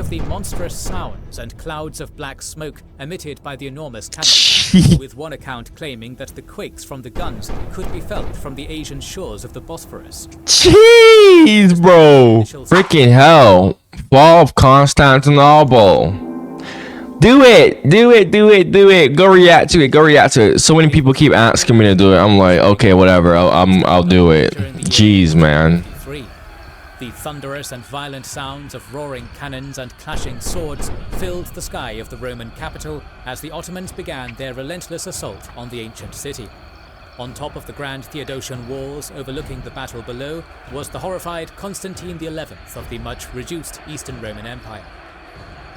of the monstrous sounds and clouds of black smoke emitted by the enormous cannons, with one account claiming that the quakes from the guns could be felt from the Asian shores of the Bosphorus. Jeez, bro. Freaking hell. Fall of Constantinople. Do it. Go react to it. So many people keep asking me to do it. I'm like, okay, whatever. I'll do it. Jeez, man. The thunderous and violent sounds of roaring cannons and clashing swords filled the sky of the Roman capital as the Ottomans began their relentless assault on the ancient city. On top of the grand Theodosian walls overlooking the battle below was the horrified Constantine XI of the much reduced Eastern Roman Empire.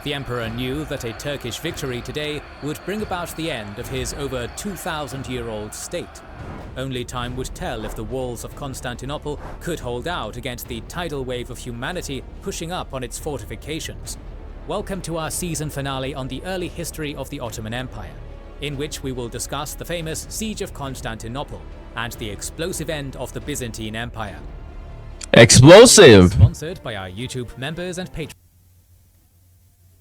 The emperor knew that a Turkish victory today would bring about the end of his over 2,000-year-old state. Only time would tell if the walls of Constantinople could hold out against the tidal wave of humanity pushing up on its fortifications. Welcome to our season finale on the early history of the Ottoman Empire, in which we will discuss the famous Siege of Constantinople and the explosive end of the Byzantine Empire. Explosive! Sponsored by our YouTube members and patrons.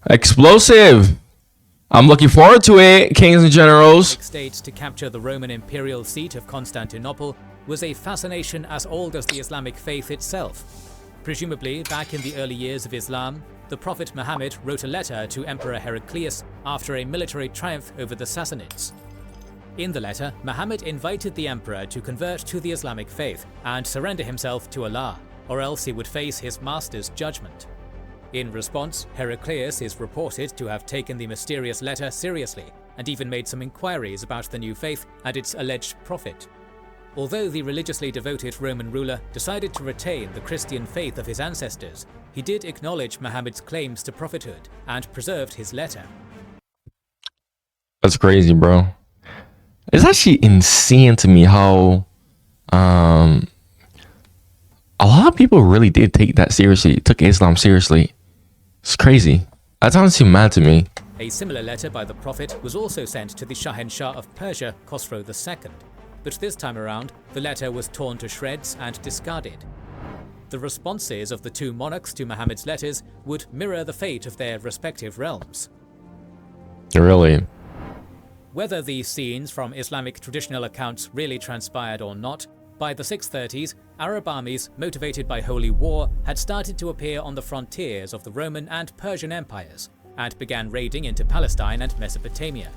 Explosive! I'm looking forward to it, kings and generals. State to capture the Roman imperial seat of Constantinople was a fascination as old as the Islamic faith itself. Presumably, back in the early years of Islam, the Prophet Muhammad wrote a letter to Emperor Heraclius after a military triumph over the Sassanids. In the letter, Muhammad invited the emperor to convert to the Islamic faith and surrender himself to Allah, or else he would face his master's judgment. In response, Heraclius is reported to have taken the mysterious letter seriously and even made some inquiries about the new faith and its alleged prophet. Although the religiously devoted Roman ruler decided to retain the Christian faith of his ancestors, he did acknowledge Muhammad's claims to prophethood and preserved his letter. That's crazy, bro. It's actually insane to me how a lot of people really did take that seriously, took Islam seriously. It's crazy. That sounds too mad to me. A similar letter by the Prophet was also sent to the Shahanshah of Persia, Khosrow II, but this time around, the letter was torn to shreds and discarded. The responses of the two monarchs to Muhammad's letters would mirror the fate of their respective realms. Really? Whether these scenes from Islamic traditional accounts really transpired or not, by the 630s, Arab armies, motivated by holy war, had started to appear on the frontiers of the Roman and Persian empires, and began raiding into Palestine and Mesopotamia.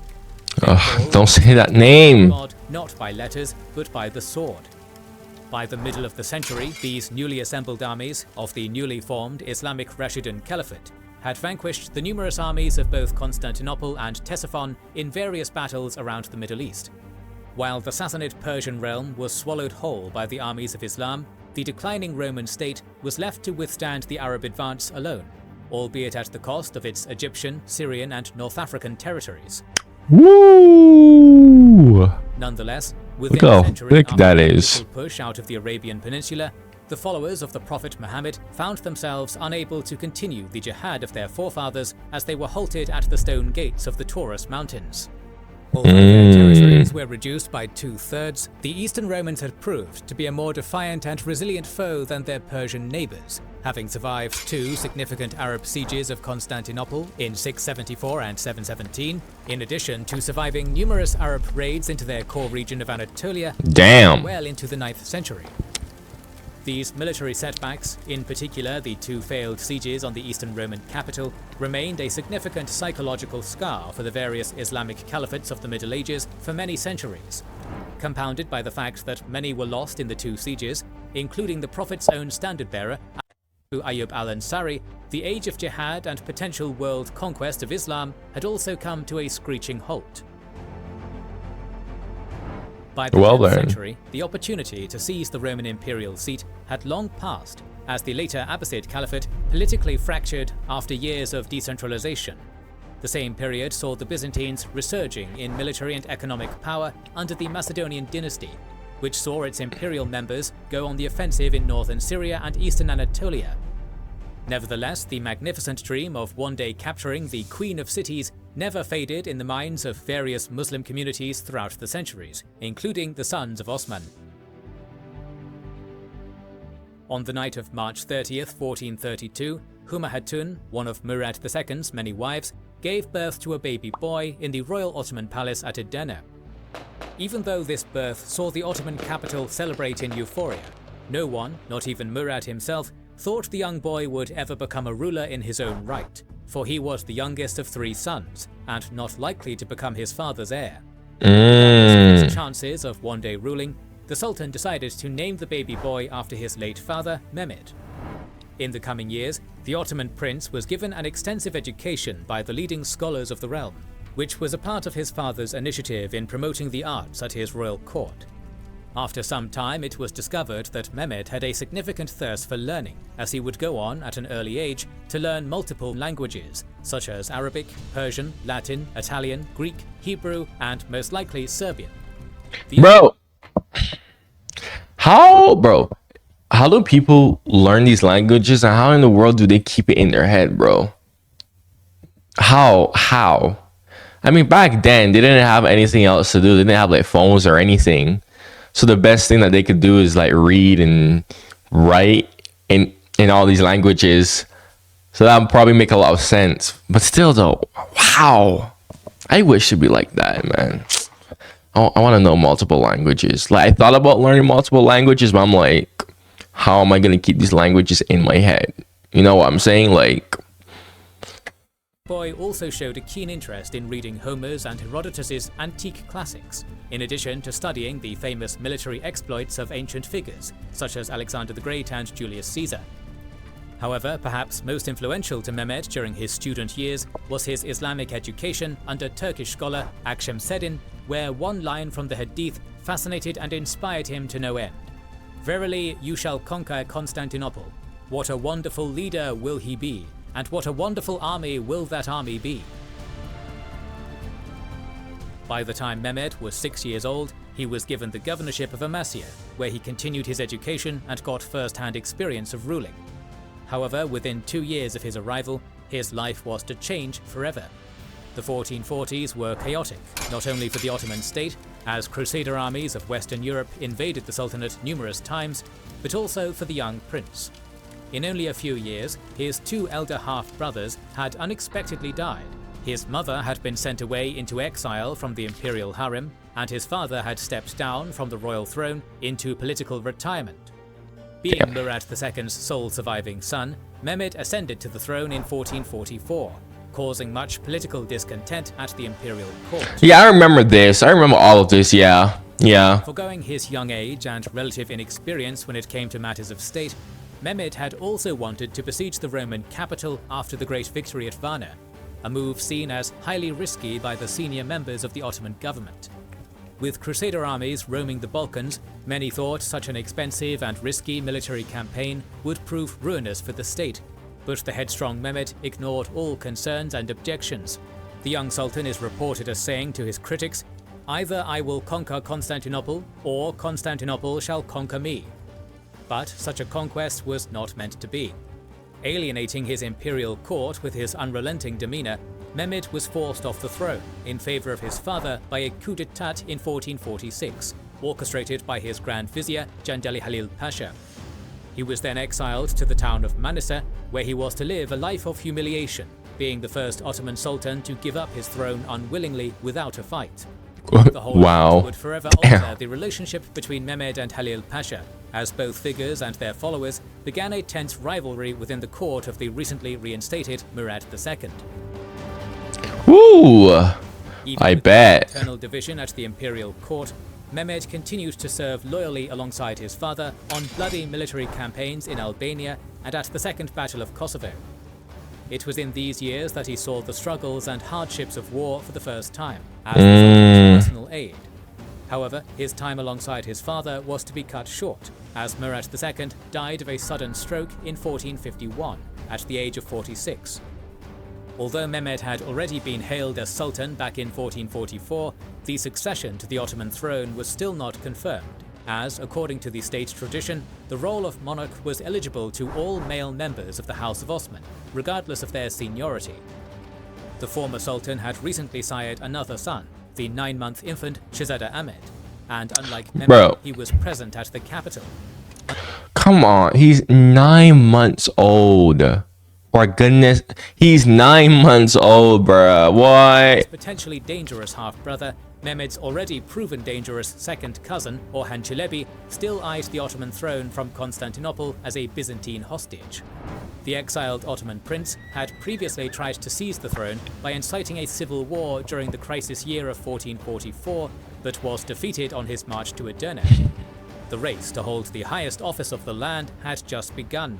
Don't say that name! God, not by letters, but by the sword. By the middle of the century, these newly assembled armies of the newly formed Islamic Rashidun Caliphate had vanquished the numerous armies of both Constantinople and Ctesiphon in various battles around the Middle East. While the Sassanid Persian realm was swallowed whole by the armies of Islam, the declining Roman state was left to withstand the Arab advance alone, albeit at the cost of its Egyptian, Syrian, and North African territories. Woo! Nonetheless, Look how thick that is. Push out of the Arabian Peninsula, the followers of the Prophet Muhammad found themselves unable to continue the jihad of their forefathers as they were halted at the stone gates of the Taurus Mountains. Although their territories were reduced by 2/3, the Eastern Romans had proved to be a more defiant and resilient foe than their Persian neighbors, having survived two significant Arab sieges of Constantinople in 674 and 717, in addition to surviving numerous Arab raids into their core region of Anatolia well into the 9th century. These military setbacks, in particular the two failed sieges on the Eastern Roman capital, remained a significant psychological scar for the various Islamic caliphates of the Middle Ages for many centuries. Compounded by the fact that many were lost in the two sieges, including the Prophet's own standard-bearer, Abu Ayyub al-Ansari, the age of jihad and potential world conquest of Islam had also come to a screeching halt. By the 10th century, the opportunity to seize the Roman imperial seat had long passed, as the later Abbasid Caliphate politically fractured after years of decentralization. The same period saw the Byzantines resurging in military and economic power under the Macedonian dynasty, which saw its imperial members go on the offensive in northern Syria and eastern Anatolia. Nevertheless, the magnificent dream of one day capturing the Queen of Cities never faded in the minds of various Muslim communities throughout the centuries, including the sons of Osman. On the night of March 30th, 1432, Huma Hatun, one of Murad II's many wives, gave birth to a baby boy in the Royal Ottoman Palace at Edirne. Even though this birth saw the Ottoman capital celebrate in euphoria, no one, not even Murad himself, thought the young boy would ever become a ruler in his own right, for he was the youngest of 3 sons, and not likely to become his father's heir. Regardless of his chances of one day ruling, the Sultan decided to name the baby boy after his late father, Mehmed. In the coming years, the Ottoman prince was given an extensive education by the leading scholars of the realm, which was a part of his father's initiative in promoting the arts at his royal court. After some time, it was discovered that Mehmed had a significant thirst for learning, as he would go on at an early age to learn multiple languages, such as Arabic, Persian, Latin, Italian, Greek, Hebrew, and most likely Serbian. How do people learn these languages, and how in the world do they keep it in their head, bro? How? I mean, back then, they didn't have anything else to do. They didn't have like phones or anything. So the best thing that they could do is like read and write in all these languages. So that would probably make a lot of sense. But still though, wow. I wish to be like that, man. I want to know multiple languages. Like, I thought about learning multiple languages, but I'm like, how am I going to keep these languages in my head? You know what I'm saying? Like, boy also showed a keen interest in reading Homer's and Herodotus's antique classics, in addition to studying the famous military exploits of ancient figures, such as Alexander the Great and Julius Caesar. However, perhaps most influential to Mehmed during his student years was his Islamic education under Turkish scholar Akşemseddin, where one line from the Hadith fascinated and inspired him to no end. "Verily, you shall conquer Constantinople. What a wonderful leader will he be, and what a wonderful army will that army be." By the time Mehmed was 6 years old, he was given the governorship of Amasya, where he continued his education and got first-hand experience of ruling. However, within 2 years of his arrival, his life was to change forever. The 1440s were chaotic, not only for the Ottoman state, as Crusader armies of Western Europe invaded the Sultanate numerous times, but also for the young prince. In only a few years, his 2 elder half-brothers had unexpectedly died. His mother had been sent away into exile from the imperial harem, and his father had stepped down from the royal throne into political retirement. Being Murad II's sole surviving son, Mehmed ascended to the throne in 1444, causing much political discontent at the imperial court. Yeah, I remember this. I remember all of this, yeah. Forgoing his young age and relative inexperience when it came to matters of state, Mehmed had also wanted to besiege the Roman capital after the great victory at Varna, a move seen as highly risky by the senior members of the Ottoman government. With Crusader armies roaming the Balkans, many thought such an expensive and risky military campaign would prove ruinous for the state, but the headstrong Mehmed ignored all concerns and objections. The young sultan is reported as saying to his critics, "Either I will conquer Constantinople, or Constantinople shall conquer me." But such a conquest was not meant to be. Alienating his imperial court with his unrelenting demeanor, Mehmed was forced off the throne in favor of his father by a coup d'etat in 1446, orchestrated by his Grand Vizier Jandali Halil Pasha. He was then exiled to the town of Manisa, where he was to live a life of humiliation, being the first Ottoman Sultan to give up his throne unwillingly without a fight. The whole Wow. would forever alter the relationship between Mehmed and Halil Pasha, as both figures and their followers began a tense rivalry within the court of the recently reinstated Murad II. Ooh, Even I with bet. the internal division at the imperial court, Mehmed continued to serve loyally alongside his father on bloody military campaigns in Albania and at the Second Battle of Kosovo. It was in these years that he saw the struggles and hardships of war for the first time, as the personal aid. However, his time alongside his father was to be cut short, as Murad II died of a sudden stroke in 1451, at the age of 46. Although Mehmed had already been hailed as Sultan back in 1444, the succession to the Ottoman throne was still not confirmed, as, according to the state tradition, the role of monarch was eligible to all male members of the House of Osman, regardless of their seniority. The former Sultan had recently sired another son, the 9-month infant Shahzada Ahmed, and unlike Mehmed, he was present at the capital. Come on, he's 9 months old. For goodness, he's 9 months old, bruh. What? His potentially dangerous half-brother, Mehmed's already proven dangerous second cousin, Orhan Çelebi, still eyed the Ottoman throne from Constantinople as a Byzantine hostage. The exiled Ottoman prince had previously tried to seize the throne by inciting a civil war during the crisis year of 1444, but was defeated on his march to Edirne. The race to hold the highest office of the land had just begun.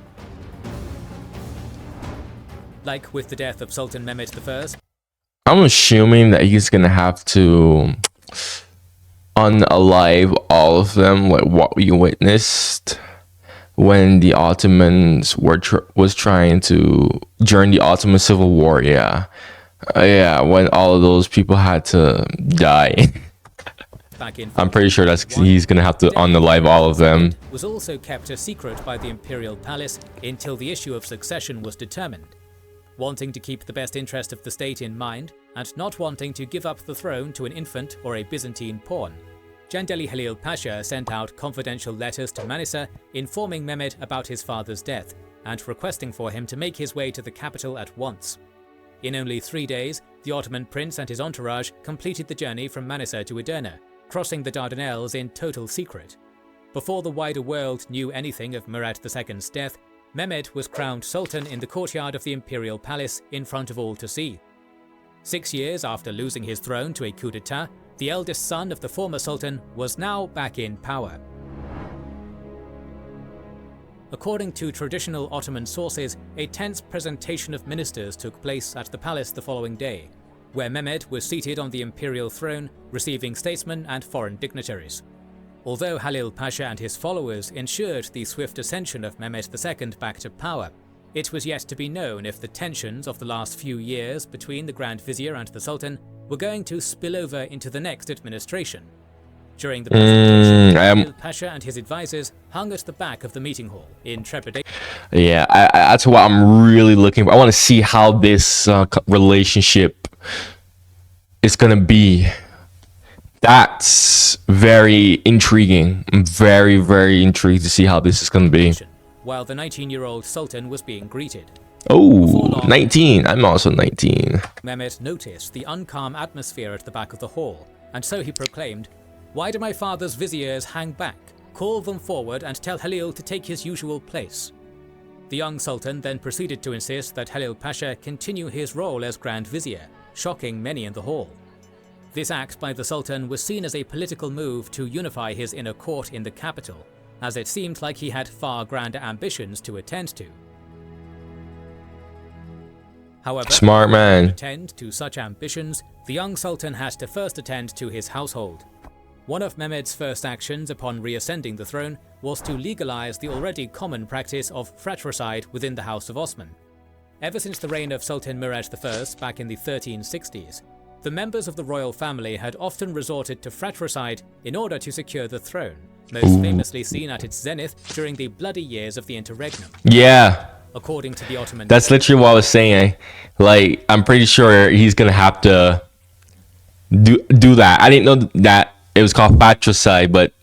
Like with the death of Sultan Mehmed I, I'm assuming that he's gonna have to unalive all of them, like what we witnessed when the Ottomans was trying to during the Ottoman Civil War. Yeah, when all of those people had to die. I'm pretty sure he's gonna have to unalive all of them. Was also kept a secret by the imperial palace until the issue of succession was determined. Wanting to keep the best interest of the state in mind, and not wanting to give up the throne to an infant or a Byzantine pawn, Jandeli Halil Pasha sent out confidential letters to Manisa informing Mehmed about his father's death and requesting for him to make his way to the capital at once. In only 3 days, the Ottoman prince and his entourage completed the journey from Manisa to Edirne, crossing the Dardanelles in total secret. Before the wider world knew anything of Murad II's death, Mehmed was crowned Sultan in the courtyard of the imperial palace in front of all to see. 6 years after losing his throne to a coup d'etat, the eldest son of the former Sultan was now back in power. According to traditional Ottoman sources, a tense presentation of ministers took place at the palace the following day, where Mehmed was seated on the imperial throne, receiving statesmen and foreign dignitaries. Although Halil Pasha and his followers ensured the swift ascension of Mehmed II back to power, it was yet to be known if the tensions of the last few years between the Grand Vizier and the Sultan were going to spill over into the next administration. During the presentation, Halil Pasha and his advisors hung at the back of the meeting hall in trepidation. Yeah, that's what I'm really looking for. I want to see how this relationship is going to be. That's very intriguing. I'm very, very intrigued to see how this is going to be. While the 19-year-old Sultan was being greeted. Oh, 19. I'm also 19. Mehmed noticed the uncalm atmosphere at the back of the hall, and so he proclaimed, "Why do my father's viziers hang back? Call them forward and tell Halil to take his usual place." The young Sultan then proceeded to insist that Halil Pasha continue his role as Grand Vizier, shocking many in the hall. This act by the Sultan was seen as a political move to unify his inner court in the capital, as it seemed like he had far grander ambitions to attend to. However, smart man. to attend to such ambitions, the young Sultan had to first attend to his household. One of Mehmed's first actions upon reascending the throne was to legalize the already common practice of fratricide within the House of Osman. Ever since the reign of Sultan Murad I back in the 1360s, the members of the royal family had often resorted to fratricide in order to secure the throne, most famously seen at its zenith during the bloody years of the interregnum. Yeah. According to the Ottoman... That's literally what I was saying. Like, I'm pretty sure he's going to have to do that. I didn't know that it was called fratricide, but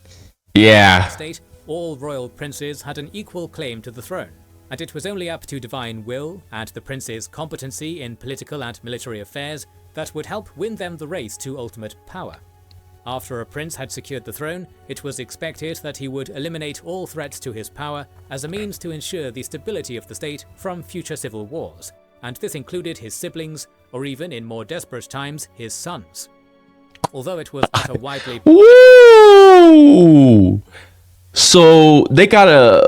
yeah. State, all royal princes had an equal claim to the throne, and it was only up to divine will and the prince's competency in political and military affairs that would help win them the race to ultimate power. After a prince had secured the throne, it was expected that he would eliminate all threats to his power as a means to ensure the stability of the state from future civil wars, and this included his siblings, or even in more desperate times, his sons. Although it was not a widely... Woo! So they gotta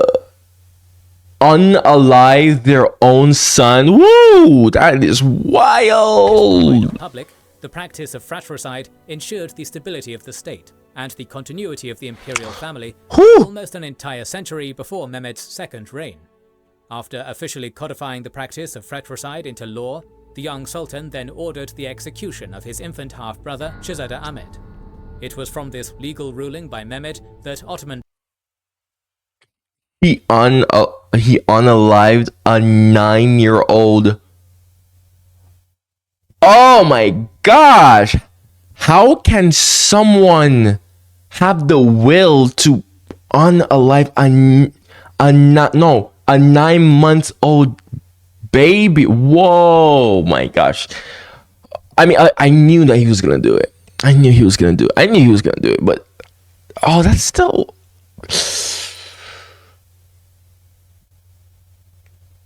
unalive their own son. Woo! That is wild. Public, the practice of fratricide ensured the stability of the state and the continuity of the imperial family almost an entire century before Mehmed's second reign. After officially codifying the practice of fratricide into law, the young Sultan then ordered the execution of his infant half-brother Shahzada Ahmed. It was from this legal ruling by Mehmed that Ottoman... He unalived a 9-year-old. Oh my gosh! How can someone have the will to unalive a 9-month-old baby. Whoa, my gosh. I mean, I knew that he was gonna do it. I knew he was gonna do it. But oh, that's still.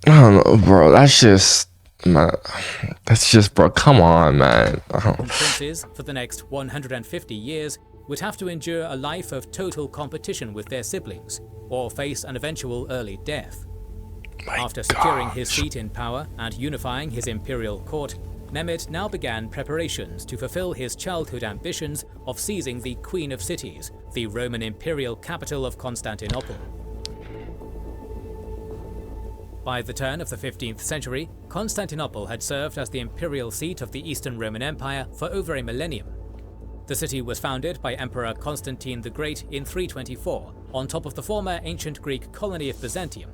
I don't know, bro. That's just, man. That's just, bro. Come on, man. Princes for the next 150 years would have to endure a life of total competition with their siblings, or face an eventual early death. After securing his seat in power and unifying his imperial court, Mehmed now began preparations to fulfill his childhood ambitions of seizing the Queen of Cities, the Roman imperial capital of Constantinople. By the turn of the 15th century, Constantinople had served as the imperial seat of the Eastern Roman Empire for over a millennium. The city was founded by Emperor Constantine the Great in 324, on top of the former ancient Greek colony of Byzantium.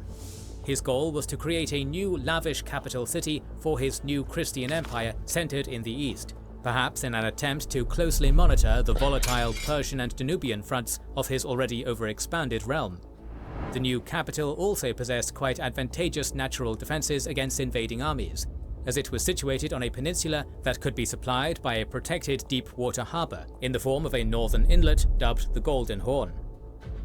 His goal was to create a new lavish capital city for his new Christian empire centered in the east, perhaps in an attempt to closely monitor the volatile Persian and Danubian fronts of his already overexpanded realm. The new capital also possessed quite advantageous natural defenses against invading armies, as it was situated on a peninsula that could be supplied by a protected deep water harbour in the form of a northern inlet dubbed the Golden Horn.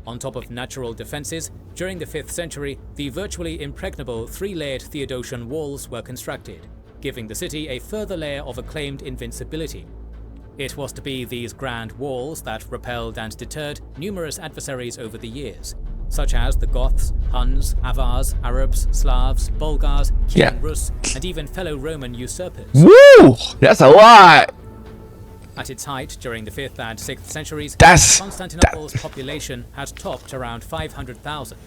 On top of natural defences, during the 5th century, the virtually impregnable three-layered Theodosian walls were constructed, giving the city a further layer of acclaimed invincibility. It was to be these grand walls that repelled and deterred numerous adversaries over the years, such as the Goths, Huns, Avars, Arabs, Slavs, Bulgars, Kievan Rus, and even fellow Roman usurpers. Woo! That's a lot! At its height during the 5th and 6th centuries, Constantinople's population had topped around 500,000.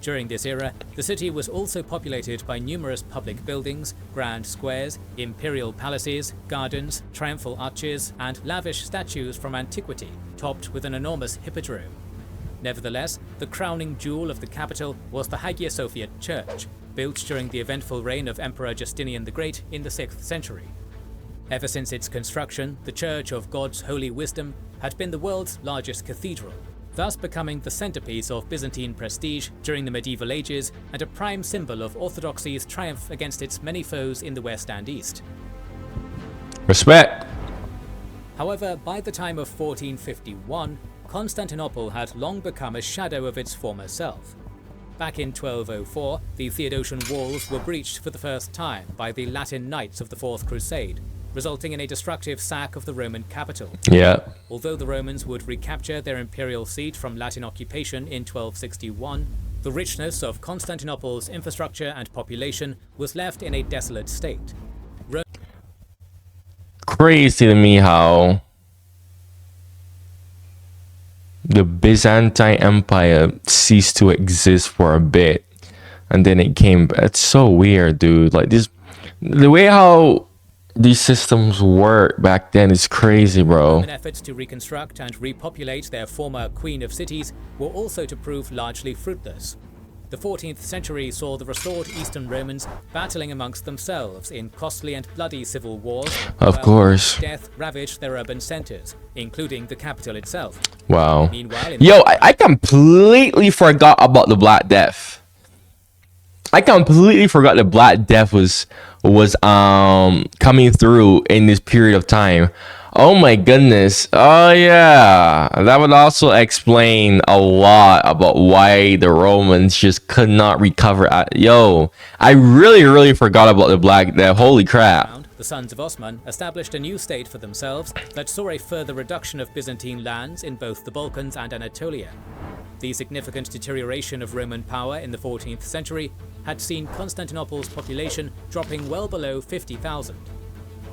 During this era, the city was also populated by numerous public buildings, grand squares, imperial palaces, gardens, triumphal arches, and lavish statues from antiquity, topped with an enormous hippodrome. Nevertheless, the crowning jewel of the capital was the Hagia Sophia Church, built during the eventful reign of Emperor Justinian the Great in the 6th century. Ever since its construction, the Church of God's Holy Wisdom had been the world's largest cathedral, thus becoming the centerpiece of Byzantine prestige during the medieval ages and a prime symbol of orthodoxy's triumph against its many foes in the west and east. Respect. However, by the time of 1451, Constantinople had long become a shadow of its former self. Back in 1204, the Theodosian walls were breached for the first time by the Latin Knights of the Fourth Crusade, resulting in a destructive sack of the Roman capital. Yeah. Although the Romans would recapture their imperial seat from Latin occupation in 1261, the richness of Constantinople's infrastructure and population was left in a desolate state. Crazy to me how the Byzantine Empire ceased to exist for a bit, and then it came. It's so weird, dude. Like this, the way how these systems work back then is crazy, bro. Roman efforts to reconstruct and repopulate their former Queen of Cities were also to prove largely fruitless. The 14th century saw the restored Eastern Romans battling amongst themselves in costly and bloody civil wars. Of course. Death ravaged their urban centers, including the capital itself. Wow. Meanwhile, Yo, I completely forgot about the Black Death. I completely forgot the Black Death was coming through in this period of time. Oh my goodness. Oh yeah. That would also explain a lot about why the Romans just could not recover. Yo, I really forgot about the Black Death. Holy crap. The sons of Osman established a new state for themselves that saw a further reduction of Byzantine lands in both the Balkans and Anatolia. The significant deterioration of Roman power in the 14th century had seen Constantinople's population dropping well below 50,000.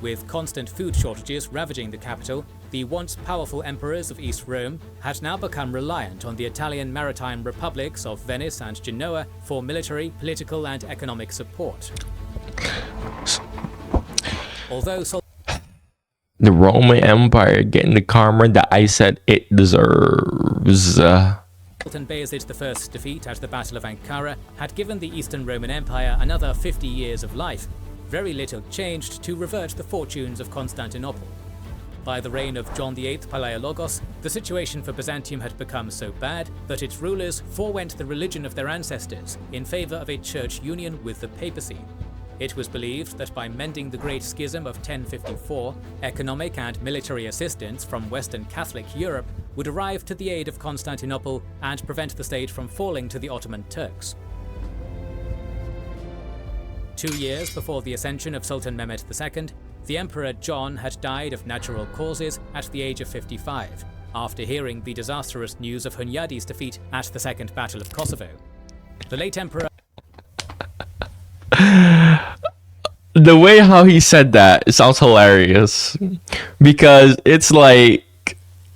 With constant food shortages ravaging the capital, the once powerful emperors of East Rome had now become reliant on the Italian maritime republics of Venice and Genoa for military, political, and economic support. Although the Roman Empire getting the karma that I said it deserves. Sultan Bayezid I's defeat at the Battle of Ankara had given the Eastern Roman Empire another 50 years of life, very little changed to revert the fortunes of Constantinople. By the reign of John VIII Palaiologos, the situation for Byzantium had become so bad that its rulers forewent the religion of their ancestors in favor of a church union with the papacy. It was believed that by mending the Great Schism of 1054, economic and military assistance from Western Catholic Europe would arrive to the aid of Constantinople and prevent the state from falling to the Ottoman Turks. 2 years before the ascension of Sultan Mehmed II, the Emperor John had died of natural causes at the age of 55, after hearing the disastrous news of Hunyadi's defeat at the Second Battle of Kosovo. The late Emperor... The way how he said that, it sounds hilarious, because it's like,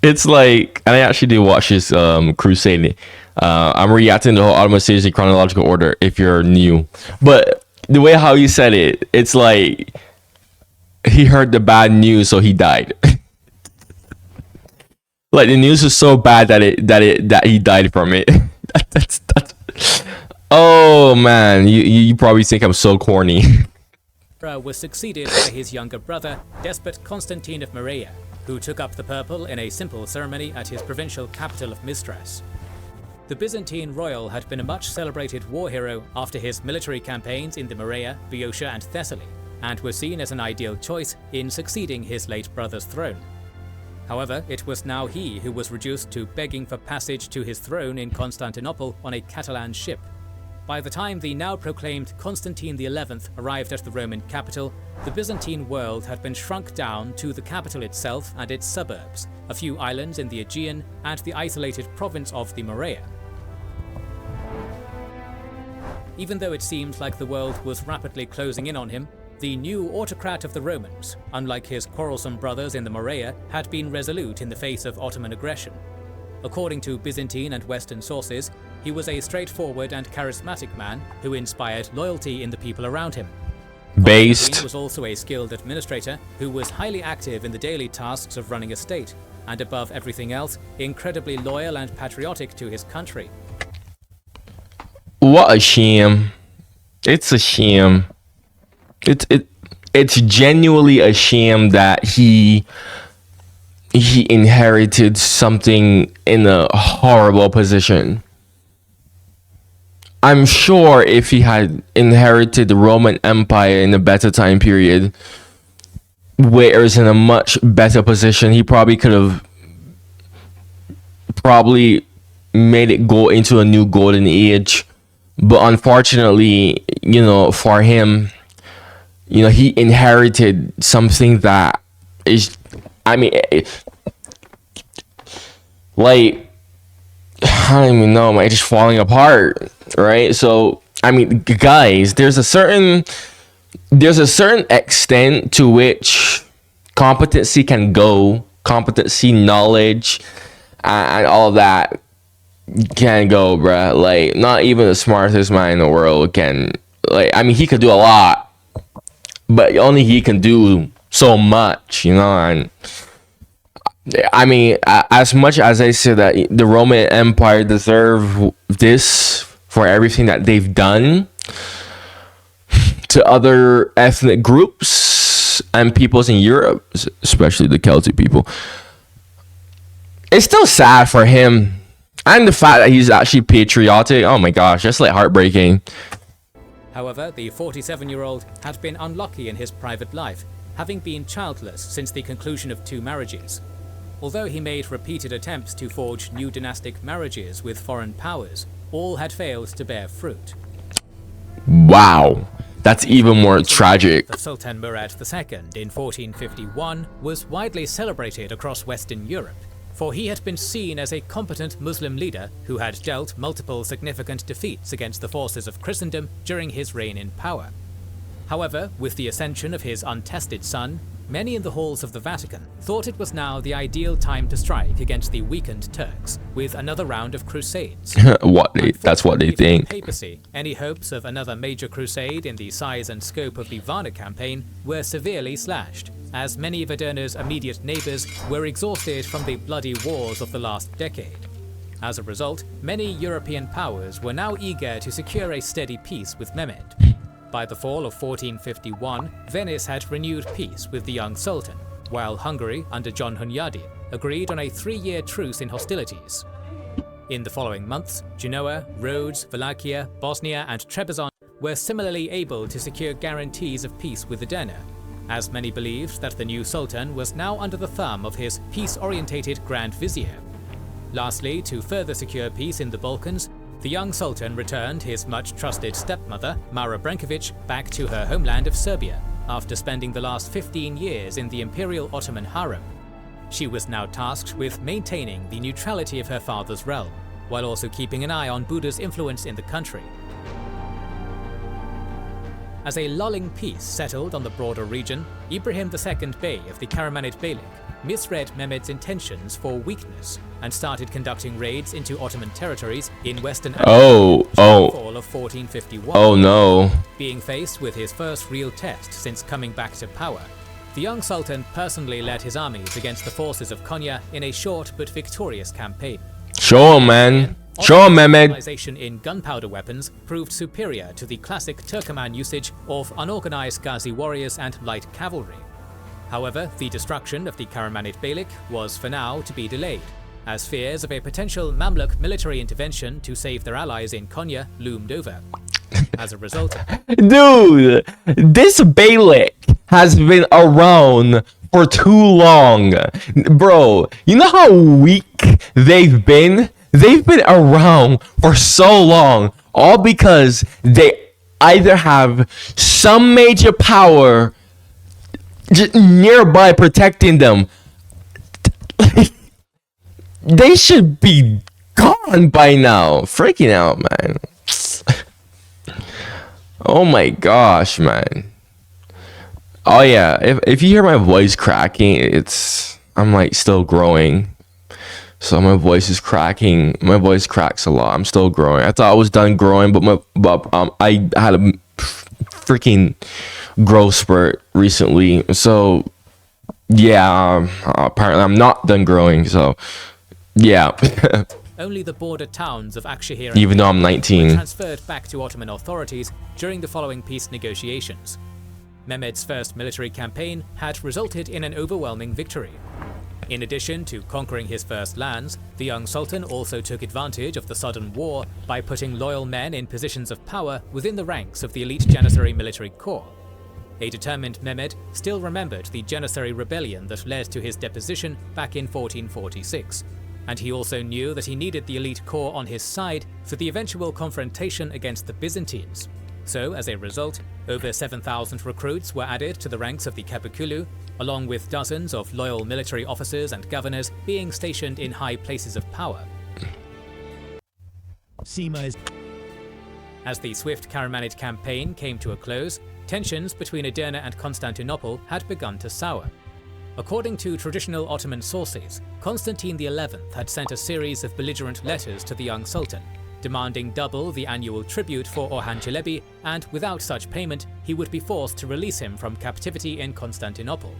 and I actually did watch this Crusade. I'm reacting to the whole Ottoman series in chronological order if you're new, but the way how he said it, it's like he heard the bad news, so he died. Like the news was so bad that he died from it. that's oh man, you probably think I'm so corny. Was succeeded by his younger brother, despot Constantine of Morea, who took up the purple in a simple ceremony at his provincial capital of Mistras. The Byzantine royal had been a much celebrated war hero after his military campaigns in the Morea, Boeotia and Thessaly, and was seen as an ideal choice in succeeding his late brother's throne. However, it was now he who was reduced to begging for passage to his throne in Constantinople on a Catalan ship. By the time the now proclaimed Constantine XI arrived at the Roman capital, the Byzantine world had been shrunk down to the capital itself and its suburbs, a few islands in the Aegean, and the isolated province of the Morea. Even though it seemed like the world was rapidly closing in on him, the new autocrat of the Romans, unlike his quarrelsome brothers in the Morea, had been resolute in the face of Ottoman aggression. According to Byzantine and Western sources, he was a straightforward and charismatic man who inspired loyalty in the people around him. He was also a skilled administrator who was highly active in the daily tasks of running a state, and above everything else, incredibly loyal and patriotic to his country. What a shame. It's a shame. It's genuinely a shame that he inherited something in a horrible position. I'm sure if he had inherited the Roman Empire in a better time period, where it was in a much better position, he probably could have made it go into a new golden age. But unfortunately, for him, he inherited something that is, I don't even know, man, it's just falling apart, right? So, guys, there's a certain extent to which competency can go, competency, knowledge, and all of that can go, bruh. Like, not even the smartest man in the world can, he could do a lot, but only he can do so much, and as much as I say that the Roman Empire deserve this for everything that they've done to other ethnic groups and peoples in Europe, especially the Celtic people, it's still sad for him. And the fact that he's actually patriotic, oh my gosh, that's like heartbreaking. However, the 47-year-old had been unlucky in his private life, having been childless since the conclusion of 2 marriages. Although he made repeated attempts to forge new dynastic marriages with foreign powers, all had failed to bear fruit. Wow, that's even more tragic. The Sultan Murad II in 1451 was widely celebrated across Western Europe, for he had been seen as a competent Muslim leader who had dealt multiple significant defeats against the forces of Christendom during his reign in power. However, with the ascension of his untested son, many in the halls of the Vatican thought it was now the ideal time to strike against the weakened Turks with another round of crusades. That's what they think. For the papacy, any hopes of another major crusade in the size and scope of the Varna campaign were severely slashed, as many of Aderna's immediate neighbours were exhausted from the bloody wars of the last decade. As a result, many European powers were now eager to secure a steady peace with Mehmed. By the fall of 1451, Venice had renewed peace with the young Sultan, while Hungary, under John Hunyadi, agreed on a 3-year truce in hostilities. In the following months, Genoa, Rhodes, Wallachia, Bosnia and Trebizond were similarly able to secure guarantees of peace with Edirne, as many believed that the new Sultan was now under the thumb of his peace-orientated Grand Vizier. Lastly, to further secure peace in the Balkans, the young Sultan returned his much-trusted stepmother, Mara Branković, back to her homeland of Serbia, after spending the last 15 years in the Imperial Ottoman harem. She was now tasked with maintaining the neutrality of her father's realm, while also keeping an eye on Buddha's influence in the country. As a lulling peace settled on the broader region, Ibrahim II Bey of the Karamanid Beylik misread Mehmed's intentions for weakness and started conducting raids into Ottoman territories in western Anatolia during the fall of 1451. Oh no. Being faced with his first real test since coming back to power, the young Sultan personally led his armies against the forces of Konya in a short but victorious campaign. Show him, man. Show him, Mehmed. Specialization in gunpowder weapons proved superior to the classic Turkoman usage of unorganized Ghazi warriors and light cavalry. However, the destruction of the Karamanid Beylik was for now to be delayed, as fears of a potential Mamluk military intervention to save their allies in Konya loomed over. As a result, dude, this Beylik has been around for too long. Bro, you know how weak they've been? They've been around for so long, all because they either have some major power just nearby protecting them. They should be gone by now. Freaking out, man. Oh my gosh, man. Oh yeah, if you hear my voice cracking, I'm like still growing. So my voice is cracking. My voice cracks a lot. I'm still growing. I thought I was done growing, but I had a freaking growth spurt recently. So yeah, apparently I'm not done growing. So yeah. only the border towns of Akşehir even though I'm 19 were transferred back to Ottoman authorities during the following peace negotiations. Mehmed's first military campaign had resulted in an overwhelming victory. In addition to conquering his first lands, the young Sultan also took advantage of the sudden war by putting loyal men in positions of power within the ranks of the elite Janissary military corps. A determined Mehmed still remembered the Janissary rebellion that led to his deposition back in 1446, and he also knew that he needed the elite corps on his side for the eventual confrontation against the Byzantines. So, as a result, over 7,000 recruits were added to the ranks of the Kepikulu, along with dozens of loyal military officers and governors being stationed in high places of power. As the swift Karamanid campaign came to a close, tensions between Edirne and Constantinople had begun to sour. According to traditional Ottoman sources, Constantine XI had sent a series of belligerent letters to the young Sultan, demanding double the annual tribute for Orhan Çelebi, and without such payment, he would be forced to release him from captivity in Constantinople.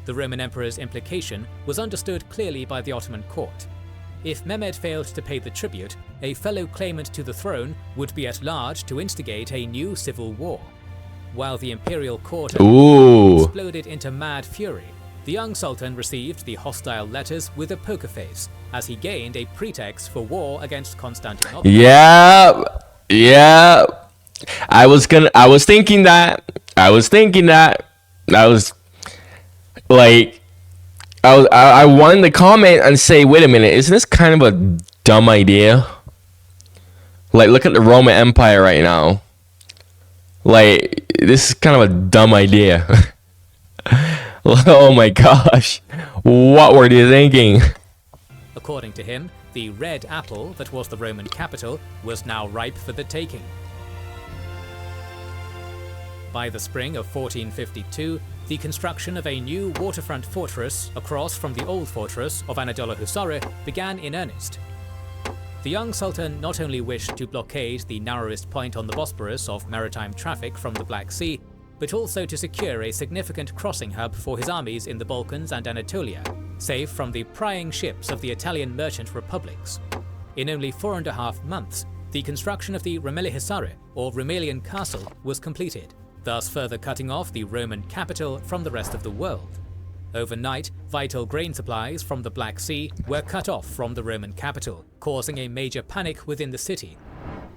The Roman emperor's implication was understood clearly by the Ottoman court. If Mehmed failed to pay the tribute, a fellow claimant to the throne would be at large to instigate a new civil war. While the imperial court exploded into mad fury, the young Sultan received the hostile letters with a poker face, as he gained a pretext for war against Constantinople. Yeah. I was thinking that. I wanted to comment and say, wait a minute, isn't this kind of a dumb idea? Like, look at the Roman Empire right now. Like, this is kind of a dumb idea. Oh my gosh. What were they thinking? According to him, the red apple that was the Roman capital was now ripe for the taking. By the spring of 1452, the construction of a new waterfront fortress across from the old fortress of Anadolu Hisarı began in earnest. The young Sultan not only wished to blockade the narrowest point on the Bosporus of maritime traffic from the Black Sea, but also to secure a significant crossing hub for his armies in the Balkans and Anatolia, safe from the prying ships of the Italian merchant republics. In only 4.5 months, the construction of the Rumeli Hisarı, or Rumelian Castle, was completed, thus further cutting off the Roman capital from the rest of the world. Overnight, vital grain supplies from the Black Sea were cut off from the Roman capital, causing a major panic within the city.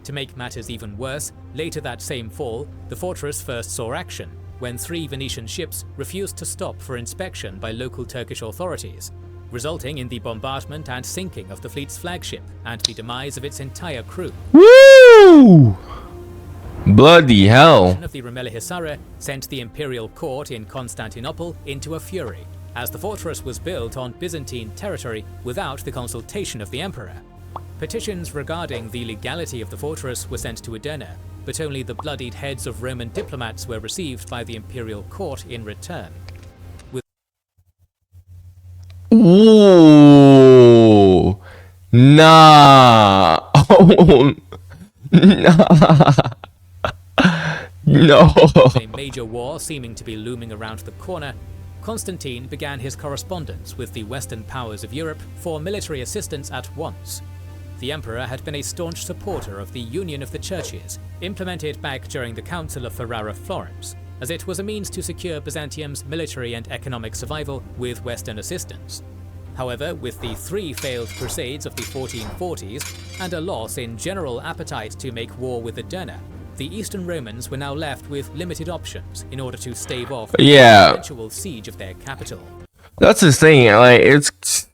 To make matters even worse, later that same fall, the fortress first saw action when 3 Venetian ships refused to stop for inspection by local Turkish authorities, resulting in the bombardment and sinking of the fleet's flagship and the demise of its entire crew. Woo! Bloody hell. Of the Rumeli Hisarı sent the imperial court in Constantinople into a fury, as the fortress was built on Byzantine territory without the consultation of the emperor. Petitions regarding the legality of the fortress were sent to Edirne, but only the bloodied heads of Roman diplomats were received by the imperial court in return. Ooh. Nah. Oh. Nah. No. A major war seeming to be looming around the corner, Constantine began his correspondence with the Western powers of Europe for military assistance at once. The emperor had been a staunch supporter of the Union of the Churches, implemented back during the Council of Ferrara-Florence, as it was a means to secure Byzantium's military and economic survival with Western assistance. However, with the 3 failed crusades of the 1440s and a loss in general appetite to make war with Edirne, the Eastern Romans were now left with limited options in order to stave off the eventual siege of their capital. That's the thing, like, it's...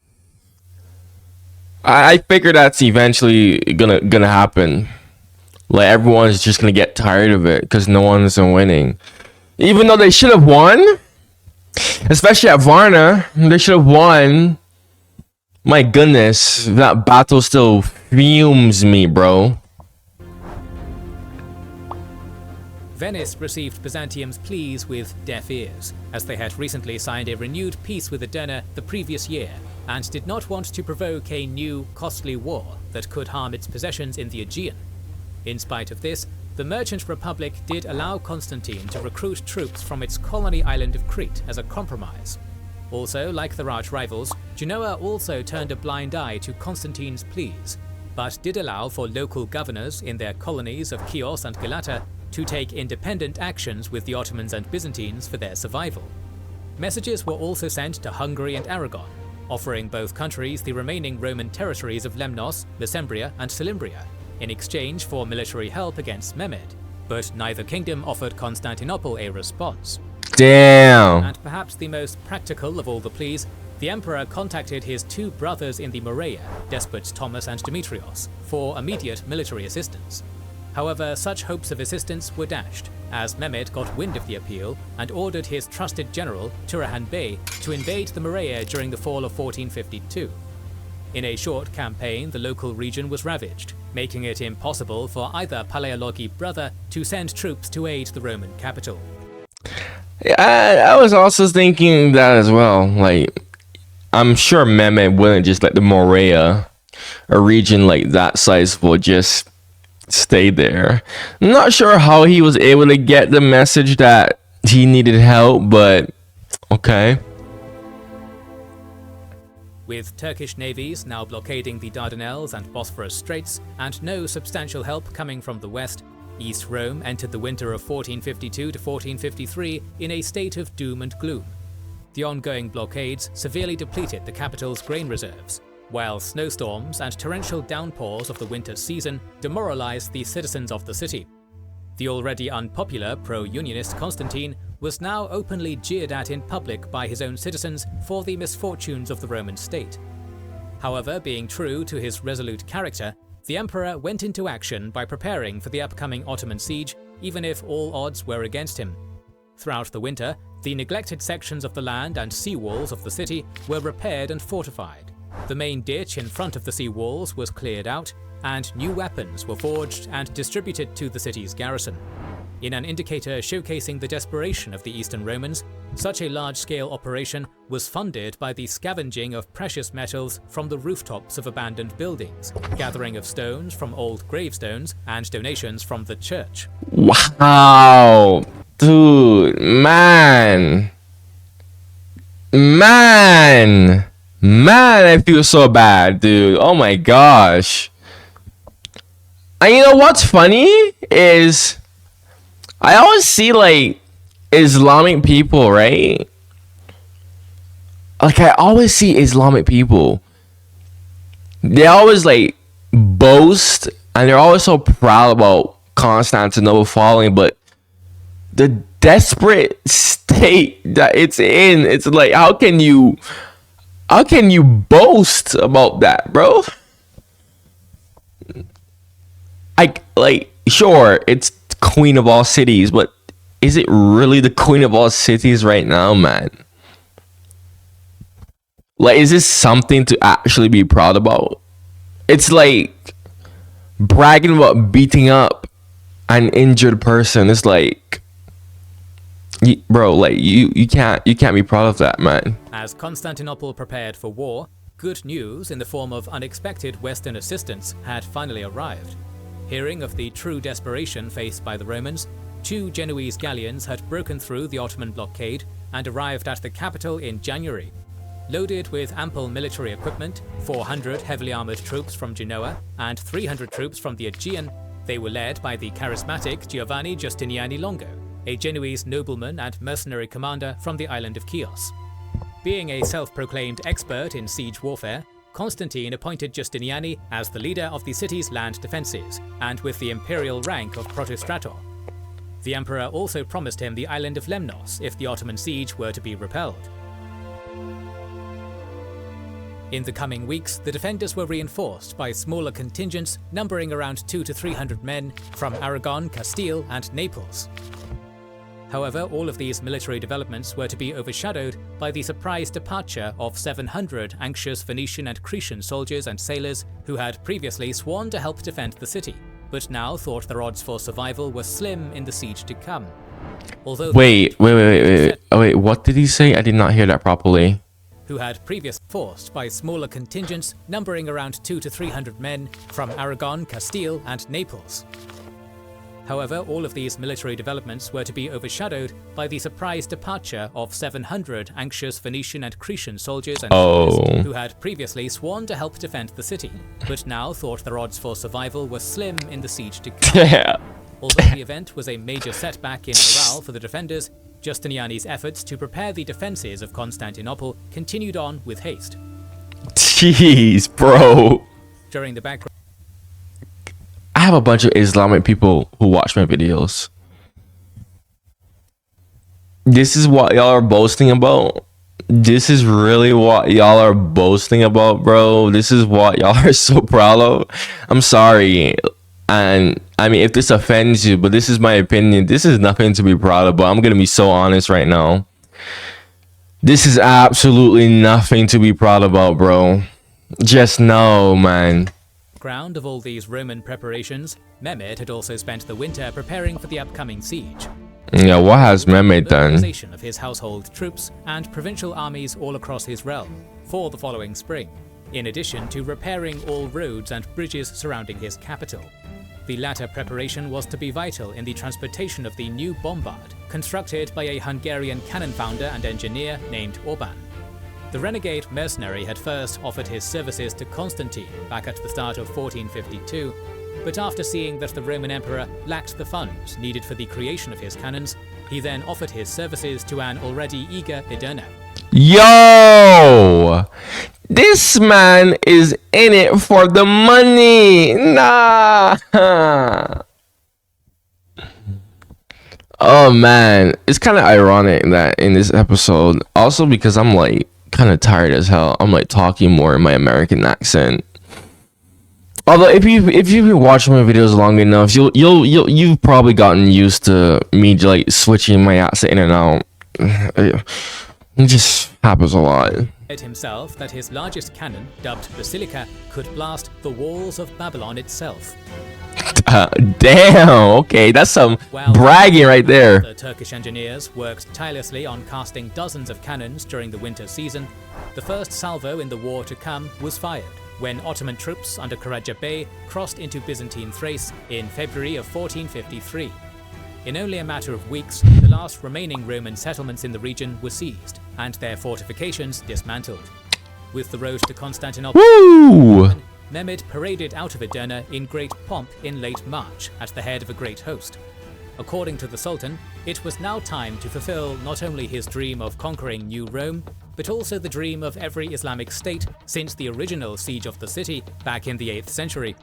I figure that's eventually gonna happen. Like, everyone's just gonna get tired of it because no one's winning. Even though they should have won, especially at Varna, they should have won. My goodness, that battle still fumes me, bro. Venice received Byzantium's pleas with deaf ears, as they had recently signed a renewed peace with Edirne the previous year, and did not want to provoke a new, costly war that could harm its possessions in the Aegean. In spite of this, the Merchant Republic did allow Constantine to recruit troops from its colony island of Crete as a compromise. Also, like their arch-rivals, Genoa also turned a blind eye to Constantine's pleas, but did allow for local governors in their colonies of Chios and Galata to take independent actions with the Ottomans and Byzantines for their survival. Messages were also sent to Hungary and Aragon, offering both countries the remaining Roman territories of Lemnos, Mesembria, and Salimbria, in exchange for military help against Mehmed, but neither kingdom offered Constantinople a response. Damn. And perhaps the most practical of all the pleas, the emperor contacted his 2 brothers in the Morea, despots Thomas and Demetrios, for immediate military assistance. However, such hopes of assistance were dashed, as Mehmed got wind of the appeal and ordered his trusted general, Turahan Bey, to invade the Morea during the fall of 1452. In a short campaign, the local region was ravaged, making it impossible for either Paleologi brother to send troops to aid the Roman capital. I was also thinking that as well. Like, I'm sure Mehmed wouldn't just let the Morea, a region like that size, will just stay there. I'm not sure how he was able to get the message that he needed help, but okay. With Turkish navies now blockading the Dardanelles and Bosphorus Straits, and no substantial help coming from the west, East Rome entered the winter of 1452 to 1453 in a state of doom and gloom. The ongoing blockades severely depleted the capital's grain reserves, while snowstorms and torrential downpours of the winter season demoralized the citizens of the city. The already unpopular pro-unionist Constantine was now openly jeered at in public by his own citizens for the misfortunes of the Roman state. However, being true to his resolute character, the emperor went into action by preparing for the upcoming Ottoman siege, even if all odds were against him. Throughout the winter, the neglected sections of the land and sea walls of the city were repaired and fortified. The main ditch in front of the sea walls was cleared out, and new weapons were forged and distributed to the city's garrison. In an indicator showcasing the desperation of the Eastern Romans, such a large-scale operation was funded by the scavenging of precious metals from the rooftops of abandoned buildings, gathering of stones from old gravestones, and donations from the church. Wow, dude, man, I feel so bad, dude. Oh my gosh. And you know what's funny is I always see like Islamic people, right? Like I always see Islamic people. They always like boast and they're always so proud about Constantinople falling, but the desperate state that it's in, it's like, how can you boast about that, bro? Like sure, it's queen of all cities, but is it really the queen of all cities right now, man? Like, is this something to actually be proud about? It's like bragging about beating up an injured person. It's like, bro, like you can't be proud of that, man. As Constantinople prepared for war, good news in the form of unexpected Western assistance had finally arrived. Hearing of the true desperation faced by the Romans, 2 Genoese galleons had broken through the Ottoman blockade and arrived at the capital in January. Loaded with ample military equipment, 400 heavily armored troops from Genoa and 300 troops from the Aegean, they were led by the charismatic Giovanni Giustiniani Longo, a Genoese nobleman and mercenary commander from the island of Chios. Being a self-proclaimed expert in siege warfare, Constantine appointed Giustiniani as the leader of the city's land defences, and with the imperial rank of Protostrator. The emperor also promised him the island of Lemnos if the Ottoman siege were to be repelled. In the coming weeks, the defenders were reinforced by smaller contingents numbering around 200 to 300 men from Aragon, Castile, and Naples. However, all of these military developments were to be overshadowed by the surprise departure of 700 anxious Venetian and Cretan soldiers and sailors who had previously sworn to help defend the city, but now thought their odds for survival were slim in the siege to come. Although wait, what did he say? I did not hear that properly. Who had previously forced by smaller contingents numbering around 200 to 300 men from Aragon, Castile, and Naples. However, all of these military developments were to be overshadowed by the surprise departure of 700 anxious Venetian and Cretan soldiers and sailors who had previously sworn to help defend the city, but now thought their odds for survival were slim in the siege to come. Although the event was a major setback in morale for the defenders, Giustiniani's efforts to prepare the defences of Constantinople continued on with haste. Jeez, bro. During the background, I have a bunch of Islamic people who watch my videos. This is what y'all are boasting about? This is really what y'all are boasting about, bro? This is what y'all are so proud of? I'm sorry. And I mean, if this offends you, but this is my opinion. This is nothing to be proud of, but I'm going to be so honest right now. This is absolutely nothing to be proud about, bro. Just know, man. Ground of all these Roman preparations, Mehmed had also spent the winter preparing for the upcoming siege. Yeah, what has Mehmed done? Mobilization of his household troops and provincial armies all across his realm for the following spring, in addition to repairing all roads and bridges surrounding his capital. The latter preparation was to be vital in the transportation of the new bombard, constructed by a Hungarian cannon founder and engineer named Orban. The renegade mercenary had first offered his services to Constantine back at the start of 1452, but after seeing that the Roman emperor lacked the funds needed for the creation of his cannons, he then offered his services to an already eager Edirne. Yo! This man is in it for the money! Nah! Oh man, it's kind of ironic that in this episode, also because I'm like kind of tired as hell, I'm like talking more in my American accent. Although if you've been watching my videos long enough, you've probably gotten used to me like switching my accent in and out. It just happens a lot. Said himself that his largest cannon, dubbed Basilica, could blast the walls of Babylon itself. Damn, okay, that's some bragging right there. The Turkish engineers worked tirelessly on casting dozens of cannons during the winter season. The first salvo in the war to come was fired when Ottoman troops under Karaca Bey crossed into Byzantine Thrace in February of 1453. In only a matter of weeks, the last remaining Roman settlements in the region were seized and their fortifications dismantled. With the road to Constantinople, Mehmed paraded out of Edirne in great pomp in late March at the head of a great host. According to the Sultan, it was now time to fulfill not only his dream of conquering New Rome, but also the dream of every Islamic state since the original siege of the city back in the 8th century.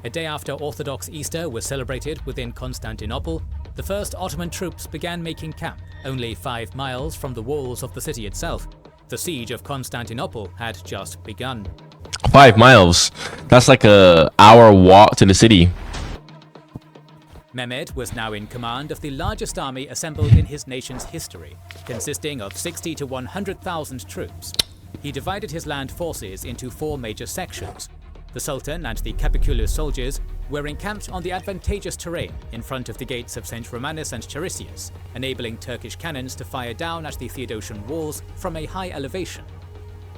A day after Orthodox Easter was celebrated within Constantinople, the first Ottoman troops began making camp only 5 miles from the walls of the city itself. The siege of Constantinople had just begun. 5 miles? That's like a hour walk to the city. Mehmed was now in command of the largest army assembled in his nation's history, consisting of 60 to 100,000 troops. He divided his land forces into 4 major sections. The Sultan and the Capiculu soldiers were encamped on the advantageous terrain in front of the gates of St. Romanus and Cherisias, enabling Turkish cannons to fire down at the Theodosian walls from a high elevation.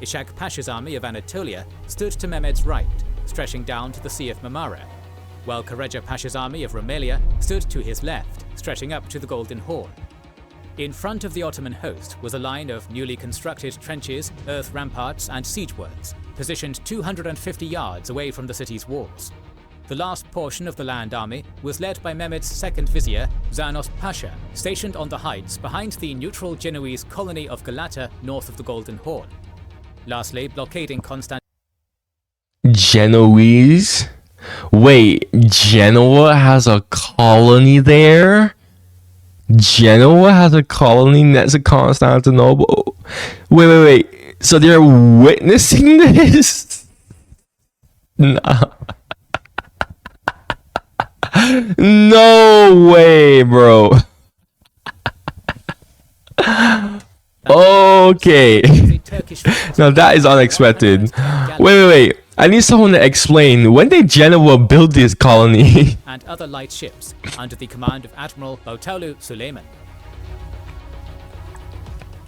Ishak Pasha's army of Anatolia stood to Mehmed's right, stretching down to the Sea of Marmara, while Kareja Pasha's army of Rumelia stood to his left, stretching up to the Golden Horn. In front of the Ottoman host was a line of newly constructed trenches, earth ramparts and siege works, positioned 250 yards away from the city's walls. The last portion of the land army was led by Mehmed's second vizier, Zanos Pasha, stationed on the heights behind the neutral Genoese colony of Galata north of the Golden Horn. Lastly, blockading Constantinople. Genoese? Wait, Genoa has a colony there? Genoa has a colony next to Constantinople? Wait. So they're witnessing this? Nah. No way, bro. Okay. Now that is unexpected. Wait. I need someone to explain, when did Genoa build this colony? And other light ships under the command of Admiral Bautaulu Suleiman.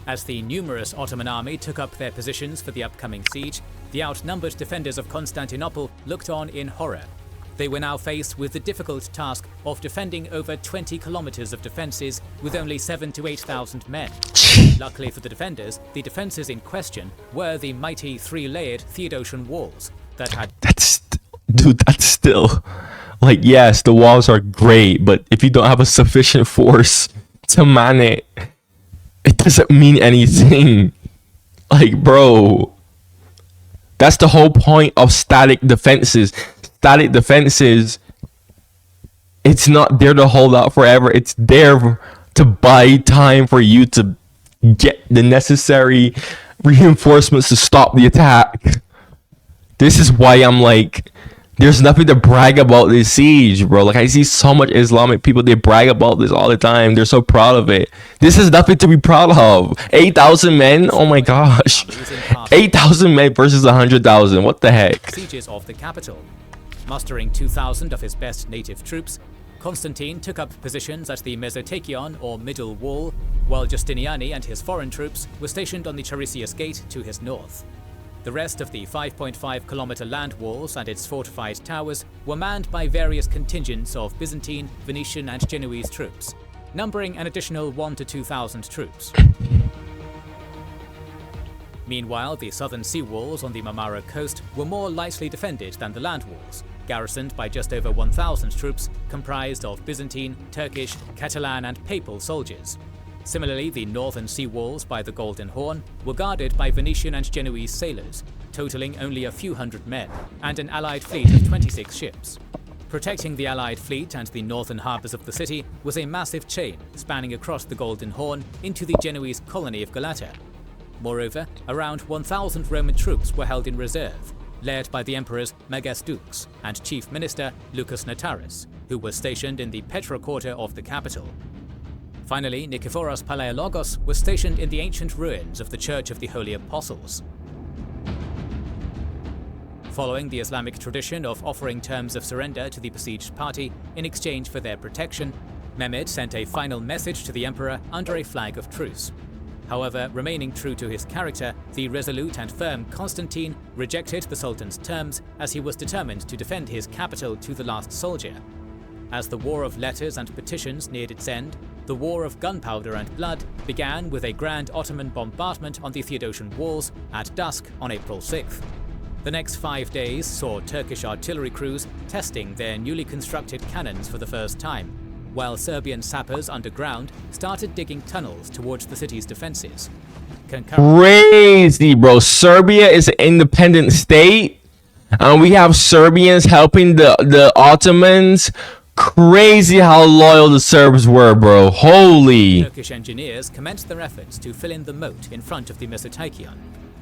As the numerous Ottoman army took up their positions for the upcoming siege, the outnumbered defenders of Constantinople looked on in horror. They were now faced with the difficult task of defending over 20 kilometers of defenses with only 7,000 to 8,000 men. Luckily for the defenses in question were the mighty 3-layered Theodosian walls that had... That's still... Like, yes, the walls are great, but if you don't have a sufficient force to man it, it doesn't mean anything. Like, bro, that's the whole point of static defenses. Static defenses, it's not there to hold out forever. It's there to buy time for you to get the necessary reinforcements to stop the attack. This is why I'm like, there's nothing to brag about this siege, bro. Like, I see so much Islamic people, they brag about this all the time. They're so proud of it. This is nothing to be proud of. 8,000 men? Oh my gosh. 8,000 men versus 100,000. What the heck? Sieges of the capital. Mustering 2,000 of his best native troops, Constantine took up positions at the Mesotachion or Middle Wall, while Justiniani and his foreign troops were stationed on the Cherisias Gate to his north. The rest of the 5.5-kilometer land walls and its fortified towers were manned by various contingents of Byzantine, Venetian and Genoese troops, numbering an additional 1,000 to 2,000 troops. Meanwhile, the southern sea walls on the Marmara coast were more lightly defended than the land walls, garrisoned by just over 1,000 troops comprised of Byzantine, Turkish, Catalan and Papal soldiers. Similarly, the northern sea walls by the Golden Horn were guarded by Venetian and Genoese sailors, totaling only a few hundred men, and an allied fleet of 26 ships. Protecting the allied fleet and the northern harbours of the city was a massive chain spanning across the Golden Horn into the Genoese colony of Galata. Moreover, around 1,000 Roman troops were held in reserve, led by the emperors Megasdux and chief minister Lucas Notaras, who was stationed in the Petra quarter of the capital. Finally, Nikephoros Palaiologos was stationed in the ancient ruins of the Church of the Holy Apostles. Following the Islamic tradition of offering terms of surrender to the besieged party in exchange for their protection, Mehmed sent a final message to the emperor under a flag of truce. However, remaining true to his character, the resolute and firm Constantine rejected the Sultan's terms as he was determined to defend his capital to the last soldier. As the war of letters and petitions neared its end, the war of gunpowder and blood began with a grand Ottoman bombardment on the Theodosian walls at dusk on April 6th. The next 5 days saw Turkish artillery crews testing their newly constructed cannons for the first time. while Serbian sappers underground started digging tunnels towards the city's defenses. Crazy, bro. Serbia is an independent state, and we have Serbians helping the Ottomans. Crazy how loyal the Serbs were, bro. Holy. Turkish engineers commenced their efforts to fill in the moat in front of the Mesoteikion.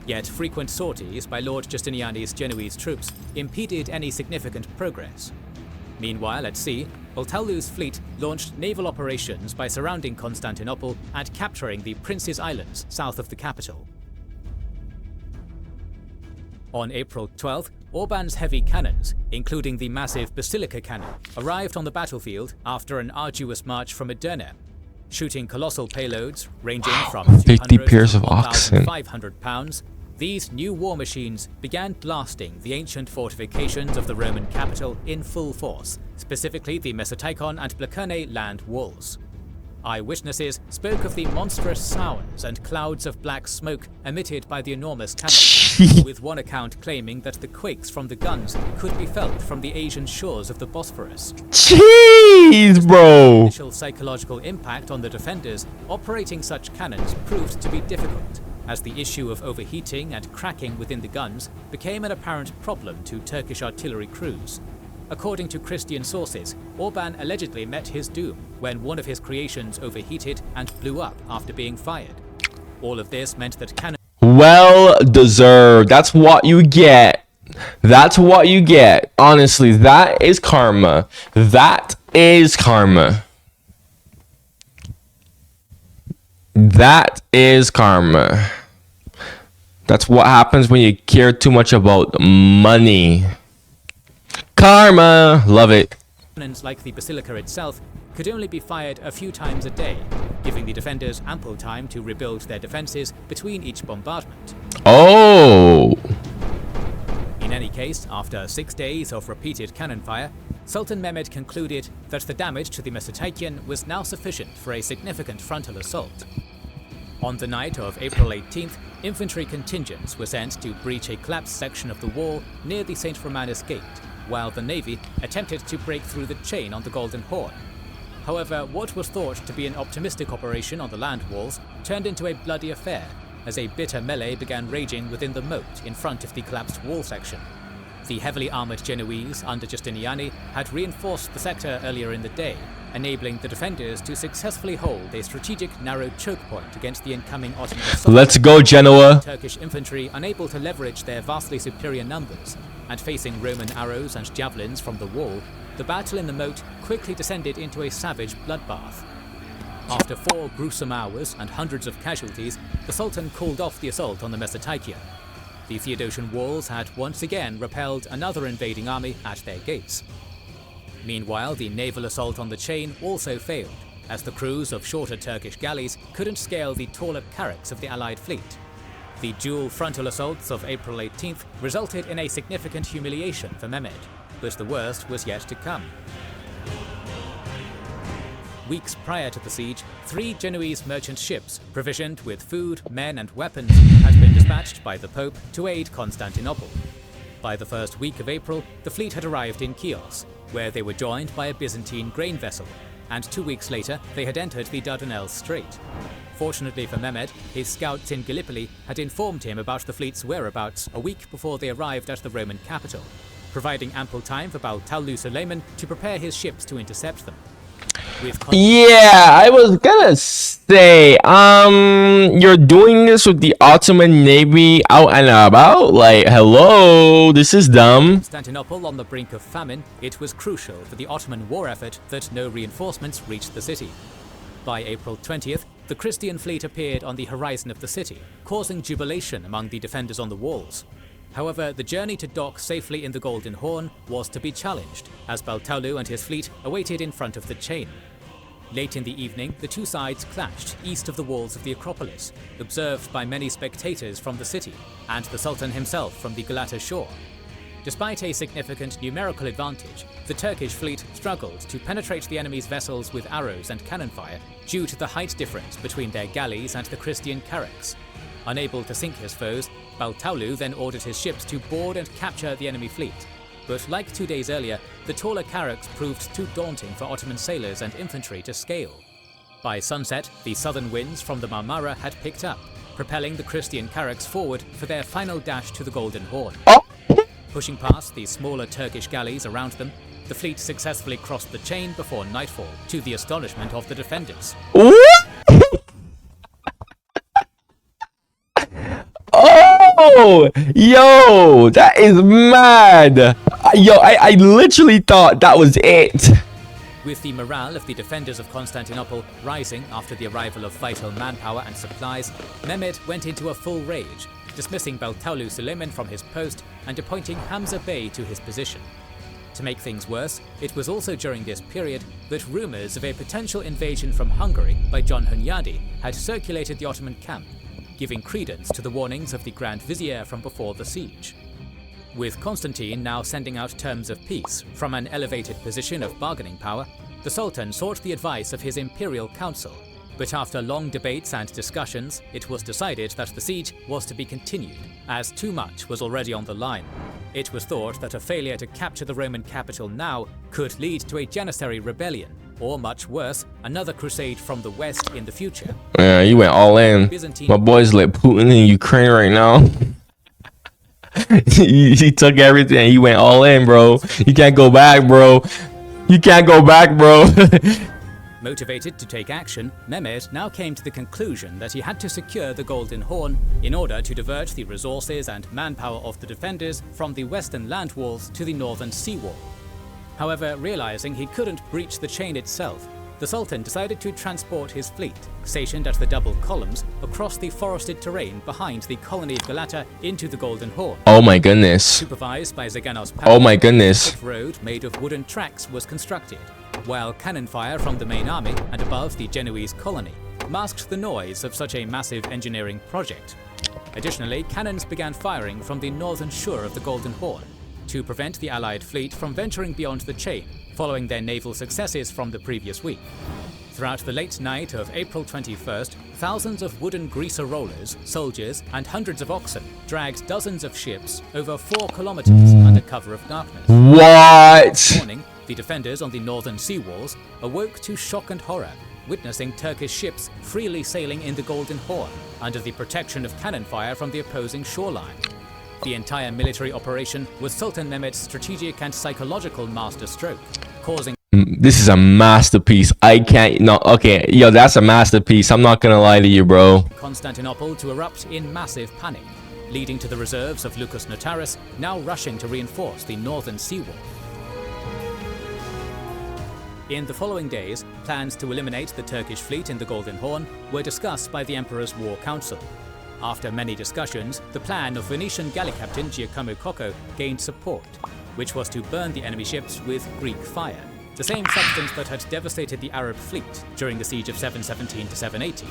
Yet frequent sorties by Lord Justiniani's Genoese troops impeded any significant progress. Meanwhile, at sea, Baltaulu's fleet launched naval operations by surrounding Constantinople and capturing the Prince's Islands south of the capital. On April 12th, Orban's heavy cannons, including the massive Basilica cannon, arrived on the battlefield after an arduous march from Edirne, shooting colossal payloads ranging from 50 pairs of to oxen. 1,500 pounds. These new war machines began blasting the ancient fortifications of the Roman capital in full force, specifically the Mesoteikon and Blakerne land walls. Eyewitnesses spoke of the monstrous sounds and clouds of black smoke emitted by the enormous cannon, with one account claiming that the quakes from the guns could be felt from the Asian shores of the Bosphorus. Jeez, bro. Initial psychological impact on the defenders operating such cannons proved to be difficult, as the issue of overheating and cracking within the guns became an apparent problem to Turkish artillery crews. According to Christian sources, Orban allegedly met his doom when one of his creations overheated and blew up after being fired. All of this meant that cannons... Well deserved. That's what you get. That's what you get. Honestly, that is karma. That is karma. That is karma. That's what happens when you care too much about money. Karma. Love it. Cannons like the Basilica itself could only be fired a few times a day, giving the defenders ample time to rebuild their defenses between each bombardment. Oh. In any case, after 6 days of repeated cannon fire, Sultan Mehmed concluded that the damage to the Mesoteikion was now sufficient for a significant frontal assault. On the night of April 18th, infantry contingents were sent to breach a collapsed section of the wall near the St. Romanus Gate, while the navy attempted to break through the chain on the Golden Horn. However, what was thought to be an optimistic operation on the land walls turned into a bloody affair, as a bitter melee began raging within the moat in front of the collapsed wall section. The heavily armoured Genoese under Justiniani had reinforced the sector earlier in the day, enabling the defenders to successfully hold a strategic narrow choke point against the incoming Ottoman assault. Let's go, Genoa. Turkish infantry unable to leverage their vastly superior numbers, and facing Roman arrows and javelins from the wall, the battle in the moat quickly descended into a savage bloodbath. After 4 gruesome hours and hundreds of casualties, the Sultan called off the assault on the Mesoteikion. The Theodosian walls had once again repelled another invading army at their gates. Meanwhile, the naval assault on the chain also failed, as the crews of shorter Turkish galleys couldn't scale the taller carracks of the Allied fleet. The dual frontal assaults of April 18th resulted in a significant humiliation for Mehmed, but the worst was yet to come. Weeks prior to the siege, 3 Genoese merchant ships, provisioned with food, men and weapons, had been dispatched by the Pope to aid Constantinople. By the first week of April, the fleet had arrived in Chios, where they were joined by a Byzantine grain vessel, and 2 weeks later they had entered the Dardanelles Strait. Fortunately for Mehmed, his scouts in Gallipoli had informed him about the fleet's whereabouts a week before they arrived at the Roman capital, providing ample time for Baltaulu Suleiman to prepare his ships to intercept them. Yeah, I was gonna say, you're doing this with the Ottoman Navy out and about? Like, hello, this is dumb. Constantinople on the brink of famine, it was crucial for the Ottoman war effort that no reinforcements reached the city. By April 20th, the Christian fleet appeared on the horizon of the city, causing jubilation among the defenders on the walls. However, the journey to dock safely in the Golden Horn was to be challenged, as Baltaulu and his fleet awaited in front of the chain. Late in the evening, the two sides clashed east of the walls of the Acropolis, observed by many spectators from the city, and the Sultan himself from the Galata shore. Despite a significant numerical advantage, the Turkish fleet struggled to penetrate the enemy's vessels with arrows and cannon fire due to the height difference between their galleys and the Christian carracks. Unable to sink his foes, Baltaulu then ordered his ships to board and capture the enemy fleet. but like 2 days earlier, the taller carracks proved too daunting for Ottoman sailors and infantry to scale. By sunset, the southern winds from the Marmara had picked up, propelling the Christian carracks forward for their final dash to the Golden Horn. Pushing past the smaller Turkish galleys around them, the fleet successfully crossed the chain before nightfall, to the astonishment of the defenders. Oh, yo, that is mad. Yo, I literally thought that was it. With the morale of the defenders of Constantinople rising after the arrival of vital manpower and supplies, Mehmed went into a full rage, dismissing Beltaulu Suleiman from his post and appointing Hamza Bey to his position. To make things worse, it was also during this period that rumours of a potential invasion from Hungary by John Hunyadi had circulated the Ottoman camp, giving credence to the warnings of the Grand Vizier from before the siege. With Constantine now sending out terms of peace from an elevated position of bargaining power, the Sultan sought the advice of his imperial council, but after long debates and discussions, it was decided that the siege was to be continued, as too much was already on the line. It was thought that a failure to capture the Roman capital now could lead to a Janissary rebellion, or much worse, another crusade from the west in the future. Yeah, you went all in. My boy's like Putin in Ukraine right now. he took everything. He went all in, bro. You can't go back, bro. You can't go back, bro. Motivated to take action, Mehmed now came to the conclusion that he had to secure the Golden Horn in order to divert the resources and manpower of the defenders from the western land walls to the northern seawall. However, realizing he couldn't breach the chain itself, the Sultan decided to transport his fleet, stationed at the double columns, across the forested terrain behind the colony of Galata into the Golden Horn. Oh my goodness. Supervised by Zaganos, oh my goodness. a road made of wooden tracks was constructed, while cannon fire from the main army and above the Genoese colony masked the noise of such a massive engineering project. Additionally, cannons began firing from the northern shore of the Golden Horn to prevent the Allied fleet from venturing beyond the chain, following their naval successes from the previous week. Throughout the late night of April 21st, thousands of wooden greaser rollers, soldiers, and hundreds of oxen dragged dozens of ships over 4 kilometers under cover of darkness. What? Morning, the defenders on the northern sea walls awoke to shock and horror, witnessing Turkish ships freely sailing in the Golden Horn under the protection of cannon fire from the opposing shoreline. The entire military operation was Sultan Mehmed's strategic and psychological masterstroke, causing this is a masterpiece. I can't no okay, yo, that's a masterpiece. I'm not gonna lie to you, bro. Constantinople to erupt in massive panic, leading to the reserves of Lucas Notaras now rushing to reinforce the northern seawall. In the following days, plans to eliminate the Turkish fleet in the Golden Horn were discussed by the Emperor's War Council. After many discussions, the plan of Venetian galley captain Giacomo Cocco gained support, which was to burn the enemy ships with Greek fire, the same substance that had devastated the Arab fleet during the siege of 717 to 718.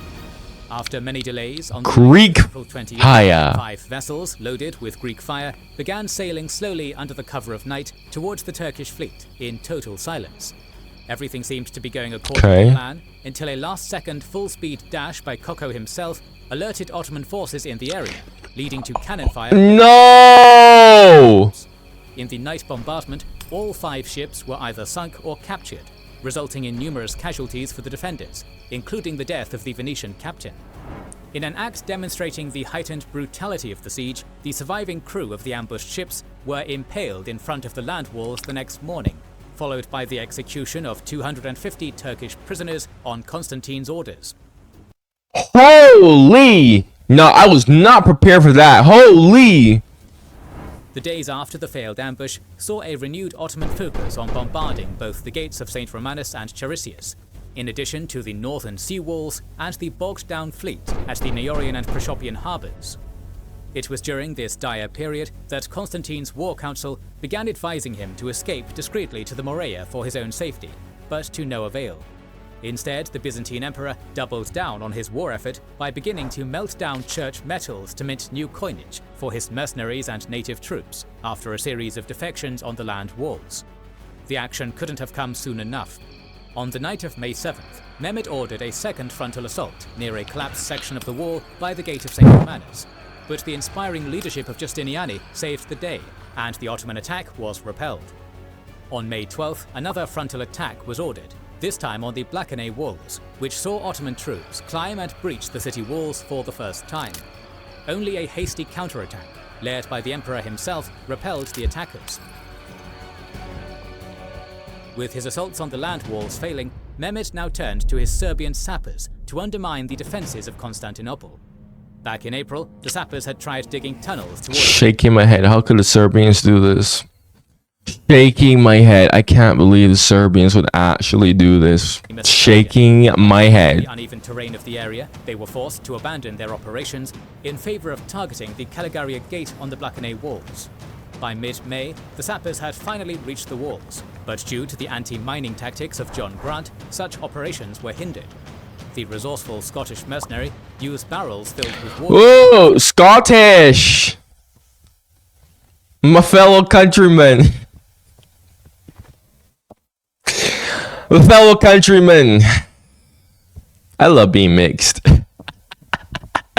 After many delays on Greek April 28th, fire. 5 vessels loaded with Greek fire began sailing slowly under the cover of night towards the Turkish fleet in total silence. Everything seemed to be going according to plan until a last-second full-speed dash by Cocco himself alerted Ottoman forces in the area, leading to cannon fire. No! In the night bombardment, all 5 ships were either sunk or captured, resulting in numerous casualties for the defenders, including the death of the Venetian captain. In an act demonstrating the heightened brutality of the siege, the surviving crew of the ambushed ships were impaled in front of the land walls the next morning, followed by the execution of 250 Turkish prisoners on Constantine's orders. Holy! No, I was not prepared for that. Holy! The days after the failed ambush saw a renewed Ottoman focus on bombarding both the gates of St. Romanus and Charisius, in addition to the northern sea walls and the bogged-down fleet at the Neorian and Proshopian harbours. It was during this dire period that Constantine's War Council began advising him to escape discreetly to the Morea for his own safety, but to no avail. Instead, the Byzantine Emperor doubled down on his war effort by beginning to melt down church metals to mint new coinage for his mercenaries and native troops after a series of defections on the land walls. The action couldn't have come soon enough. On the night of May 7th, Mehmed ordered a second frontal assault near a collapsed section of the wall by the gate of St. Romanus, but the inspiring leadership of Giustiniani saved the day, and the Ottoman attack was repelled. On May 12th, another frontal attack was ordered, this time on the Blakene walls, which saw Ottoman troops climb and breach the city walls for the first time. Only a hasty counterattack, led by the emperor himself, repelled the attackers. With his assaults on the land walls failing, Mehmed now turned to his Serbian sappers to undermine the defenses of Constantinople. Back in April, the sappers had tried digging tunnels towards... Shaking my head. How could the Serbians do this? Shaking my head. I can't believe the Serbians would actually do this. Shaking my head. The uneven terrain of the area, they were forced to abandon their operations in favor of targeting the Kaligaria gate on the Blakene walls. By mid-May, the sappers had finally reached the walls, but due to the anti-mining tactics of John Grant, such operations were hindered. The resourceful Scottish mercenary used barrels filled with water. Whoa, Scottish! My fellow countrymen. My fellow countrymen. I love being mixed.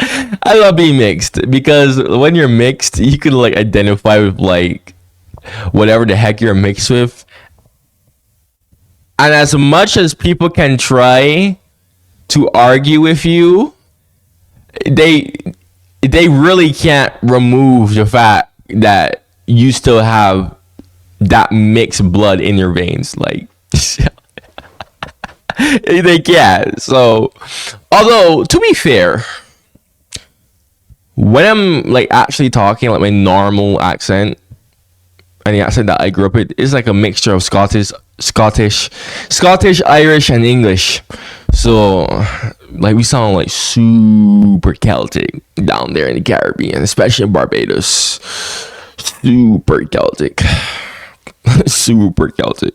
I love being mixed because when you're mixed, you can like identify with like whatever the heck you're mixed with. And as much as people can try to argue with you, they really can't remove the fact that you still have that mixed blood in your veins. Like they can't. So, although to be fair, when I'm like actually talking like my normal accent and the accent that I grew up with is like a mixture of Scottish, Irish, and English. So like we sound like super Celtic down there in the Caribbean, especially in Barbados. Super Celtic. Super Celtic.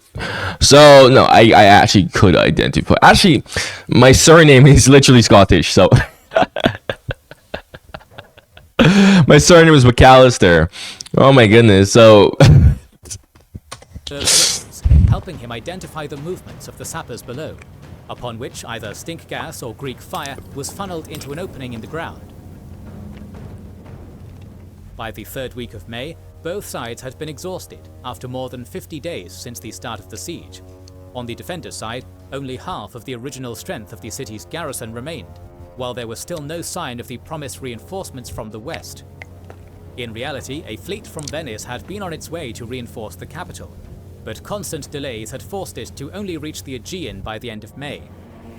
So no, I actually could identify. Actually, my surname is literally Scottish, so my surname is McAllister. Oh my goodness. So helping him identify the movements of the sappers below, upon which either stink gas or Greek fire was funneled into an opening in the ground. By the third week of May, both sides had been exhausted after more than 50 days since the start of the siege. On the defenders' side, only half of the original strength of the city's garrison remained, while there was still no sign of the promised reinforcements from the west. In reality, a fleet from Venice had been on its way to reinforce the capital, but constant delays had forced it to only reach the Aegean by the end of May.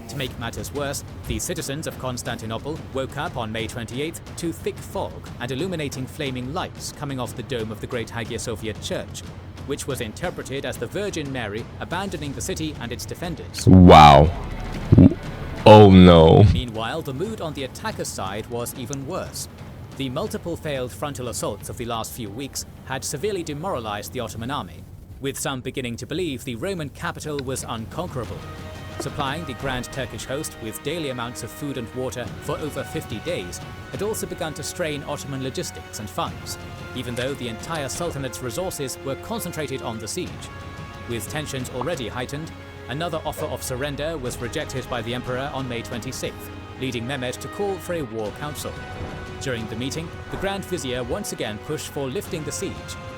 To make matters worse, the citizens of Constantinople woke up on May 28th to thick fog and illuminating flaming lights coming off the dome of the Great Hagia Sophia Church, which was interpreted as the Virgin Mary abandoning the city and its defenders. wow. Oh no. Meanwhile, the mood on the attacker's side was even worse. The multiple failed frontal assaults of the last few weeks had severely demoralized the Ottoman army, with some beginning to believe the Roman capital was unconquerable. Supplying the Grand Turkish host with daily amounts of food and water for over 50 days had also begun to strain Ottoman logistics and funds, even though the entire Sultanate's resources were concentrated on the siege. With tensions already heightened, another offer of surrender was rejected by the emperor on May 26th, leading Mehmed to call for a war council. During the meeting, the Grand Vizier once again pushed for lifting the siege,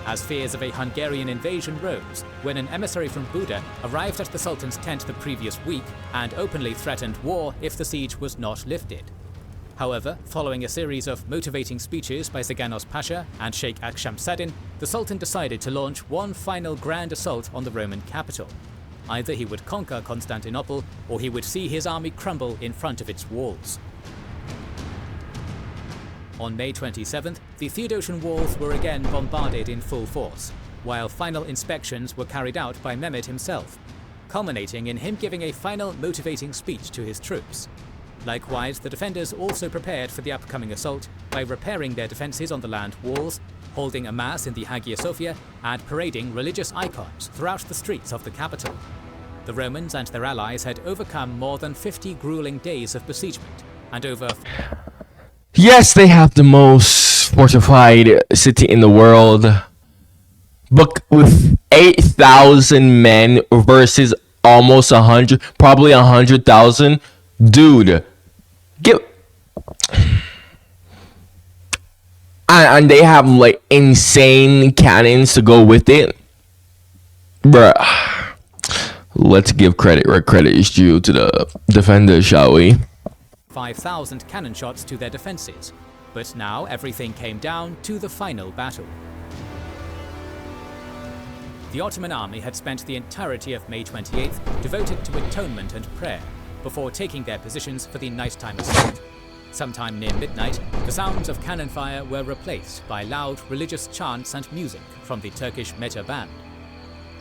as fears of a Hungarian invasion rose when an emissary from Buda arrived at the Sultan's tent the previous week and openly threatened war if the siege was not lifted. However, following a series of motivating speeches by Zaganos Pasha and Sheikh Akshamsadin, the Sultan decided to launch one final grand assault on the Roman capital. Either he would conquer Constantinople, or he would see his army crumble in front of its walls. On May 27th, the Theodosian walls were again bombarded in full force, while final inspections were carried out by Mehmed himself, culminating in him giving a final motivating speech to his troops. Likewise, the defenders also prepared for the upcoming assault by repairing their defenses on the land walls, holding a mass in the Hagia Sophia, and parading religious icons throughout the streets of the capital. The Romans and their allies had overcome more than 50 grueling days of besiegement, and over... Yes, they have the most fortified city in the world, but with 8,000 men versus almost 100, probably 100,000, dude. and they have like insane cannons to go with it, bruh. Let's give credit where credit is due to the defenders, shall we? 5,000 cannon shots to their defenses, but now everything came down to the final battle. The Ottoman army had spent the entirety of May 28th devoted to atonement and prayer, before taking their positions for the nighttime assault. Sometime near midnight, the sounds of cannon fire were replaced by loud religious chants and music from the Turkish Meta band.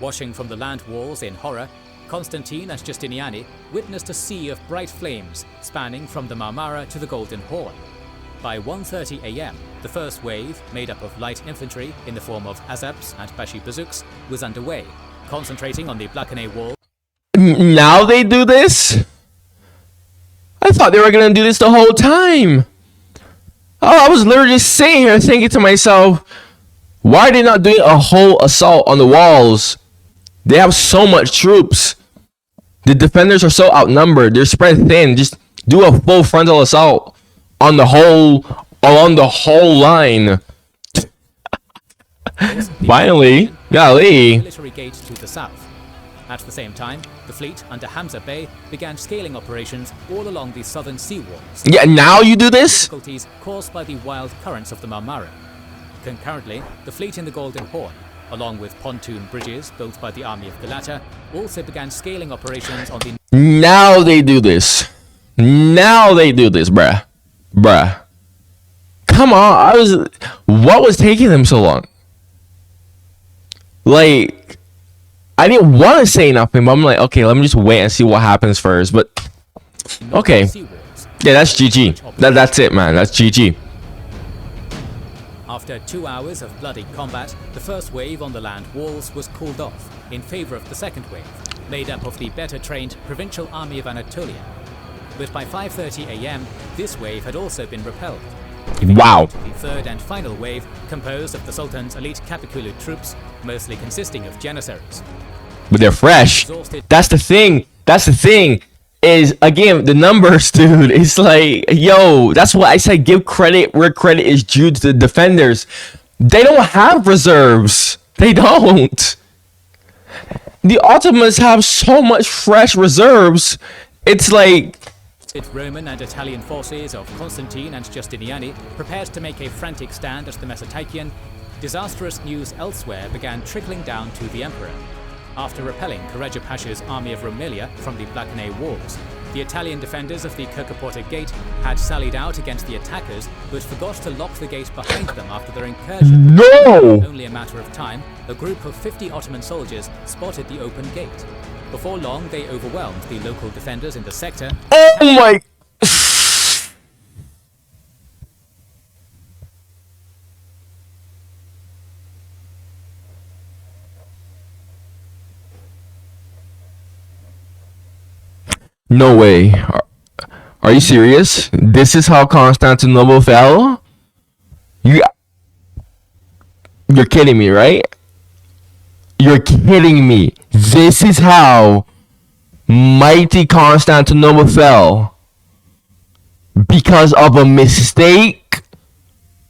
Watching from the land walls in horror, Constantine and Justiniani witnessed a sea of bright flames spanning from the Marmara to the Golden Horn. By 1:30 a.m., the first wave, made up of light infantry in the form of azaps and bashi bazooks, was underway, concentrating on the Blakane wall. Now they do this? I thought they were gonna do this the whole time. Oh, I was literally just sitting here thinking to myself, why are they not doing a whole assault on the walls? They have so much troops. The defenders are so outnumbered. They're spread thin. Just do a full frontal assault on the whole, along the whole line. Finally, golly. Military gate to the south. At the same time, the fleet under Hamza Bey began scaling operations all along the southern sea walls. Yeah, now you do this? Difficulties caused by the wild currents of the Marmara. Concurrently, the fleet in the Golden Horn, along with pontoon bridges built by the army of Galata, also began scaling operations on the... Now they do this. Now they do this, bruh. Bruh. Come on, what was taking them so long? Like, I didn't want to say nothing, but I'm like, okay, let me just wait and see what happens first. But, okay. Yeah, that's GG. That's it, man. That's GG. After 2 hours of bloody combat, the first wave on the land walls was called off in favor of the second wave, made up of the better trained provincial army of Anatolia. But by 5:30 a.m., this wave had also been repelled. Wow. The third and final wave, composed of the Sultan's elite Capiculu troops, mostly consisting of janissaries. But they're fresh. That's the thing. That's the thing. Is, again, the numbers, dude. It's like, yo, that's why I said give credit where credit is due to the defenders. They don't have reserves. They don't. The Ottomans have so much fresh reserves. It's like... Roman and Italian forces of Constantine and Justiniani prepared to make a frantic stand at the Mesopotamian, disastrous news elsewhere began trickling down to the emperor. After repelling Karaja Pasha's army of Rumelia from the Blakane walls, the Italian defenders of the Kirkaporta Gate had sallied out against the attackers, but forgot to lock the gate behind them after their incursion. No! Only a matter of time, a group of 50 Ottoman soldiers spotted the open gate. Before long, they overwhelmed the local defenders in the sector. Oh my... No way. Are you serious? This is how Constantinople fell? You're kidding me, right? You're kidding me. This is how mighty Constantinople fell. Because of a mistake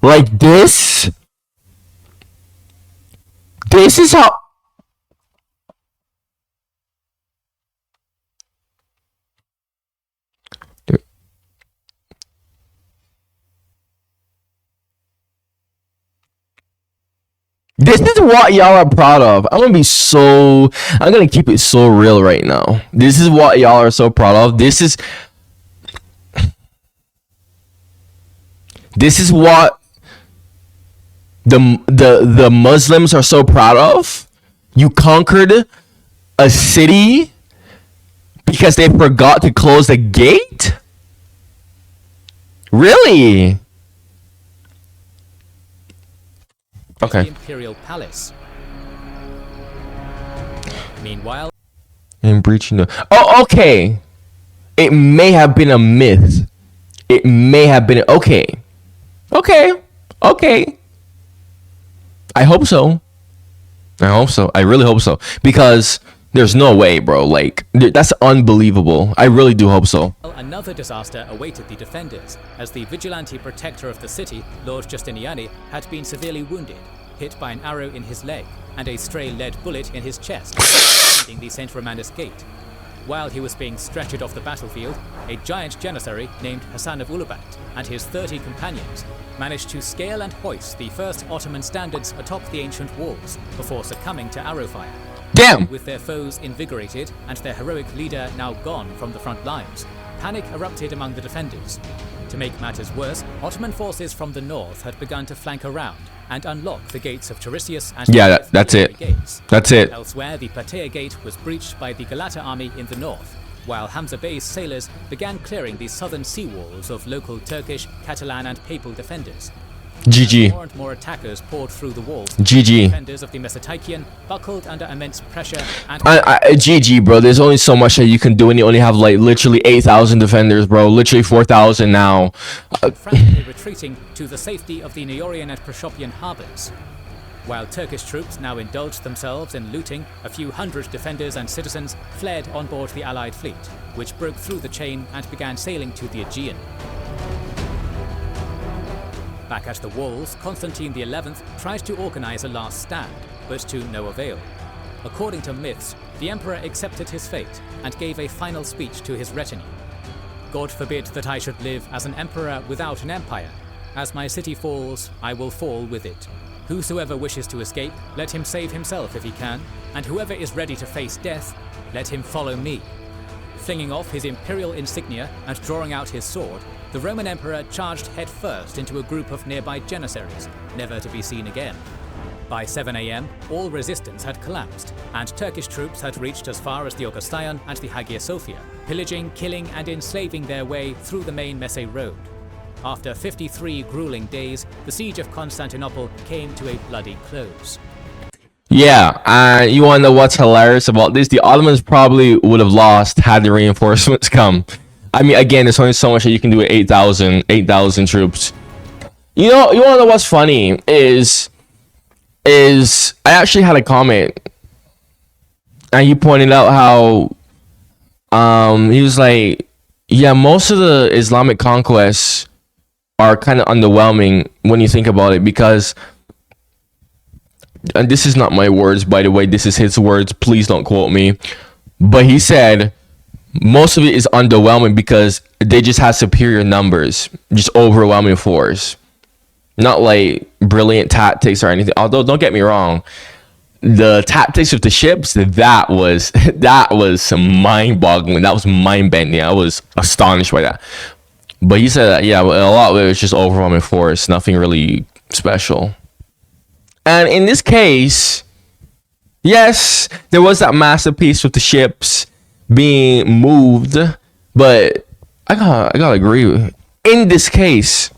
like this? This is how... This is what y'all are proud of. I'm gonna keep it so real right now. This is what y'all are so proud of. This is what the Muslims are so proud of. You conquered a city because they forgot to close the gate? Really? Okay. The Imperial Palace. Meanwhile, in breaching the... Oh, okay. It may have been a myth. It may have been... Okay. I hope so. I really hope so. Because There's no way, bro. Like, that's unbelievable. I really do hope so. Another disaster awaited the defenders, as the vigilante protector of the city, Lord Justiniani, had been severely wounded, hit by an arrow in his leg and a stray lead bullet in his chest, defending the St. Romanus Gate. While he was being stretchered off the battlefield, a giant janissary named Hassan of Ulubat and his 30 companions managed to scale and hoist the first Ottoman standards atop the ancient walls before succumbing to arrow fire. Damn! With their foes invigorated and their heroic leader now gone from the front lines, panic erupted among the defenders. To make matters worse, Ottoman forces from the north had begun to flank around and unlock the gates of Tiresias and that's it. Gates. That's it. Elsewhere, the Plataea Gate was breached by the Galata army in the north, while Hamza Bey's sailors began clearing the southern seawalls of local Turkish, Catalan and Papal defenders. GG. More and more attackers poured through the walls. GG. Defenders of the Mesoteikian buckled under immense pressure and GG, bro. There's only so much that you can do, and you only have like literally 8,000 defenders, bro. Literally 4,000 now. frantically retreating to the safety of the Neorian and Proshopian harbors. While Turkish troops now indulged themselves in looting, a few hundred defenders and citizens fled on board the Allied fleet, which broke through the chain and began sailing to the Aegean. Back at the walls, Constantine XI tried to organize a last stand, but to no avail. According to myths, the emperor accepted his fate and gave a final speech to his retinue. God forbid that I should live as an emperor without an empire. As my city falls, I will fall with it. Whosoever wishes to escape, let him save himself if he can, and whoever is ready to face death, let him follow me. Flinging off his imperial insignia and drawing out his sword, the Roman emperor charged headfirst into a group of nearby janissaries, never to be seen again. By 7 a.m., all resistance had collapsed, and Turkish troops had reached as far as the Augustaion and the Hagia Sophia, pillaging, killing, and enslaving their way through the main Messe Road. After 53 grueling days, the siege of Constantinople came to a bloody close. Yeah, you want to know what's hilarious about this? The Ottomans probably would have lost had the reinforcements come. I mean, again, there's only so much that you can do with 8,000 troops. You want to know what's funny is I actually had a comment, and he pointed out how he was like, yeah, most of the Islamic conquests are kind of underwhelming when you think about it, because, and this is not my words, by the way, this is his words, please don't quote me, but he said most of it is underwhelming because they just have superior numbers, just overwhelming force, not like brilliant tactics or anything. Although, don't get me wrong, the tactics of the ships, that was mind-boggling. That was mind-bending. I was astonished by that. But he said that, yeah, a lot of it was just overwhelming force, nothing really special. And in this case, yes, there was that masterpiece with the ships being moved, but I gotta agree with it. In this case,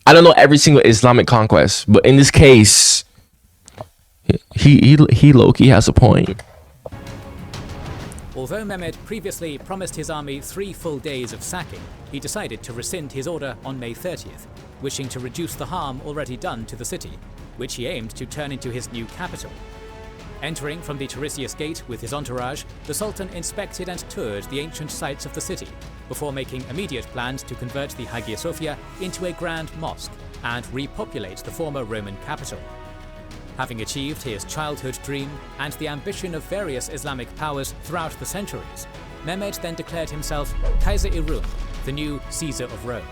I don't know every single Islamic conquest, but in this case, he low-key has a point. Although Mehmed previously promised his army 3 full days of sacking, he decided to rescind his order on May 30th, wishing to reduce the harm already done to the city, which he aimed to turn into his new capital. Entering from the Tiresias Gate with his entourage, the Sultan inspected and toured the ancient sites of the city, before making immediate plans to convert the Hagia Sophia into a grand mosque and repopulate the former Roman capital. Having achieved his childhood dream and the ambition of various Islamic powers throughout the centuries, Mehmed then declared himself Kaiser Irun, the new Caesar of Rome.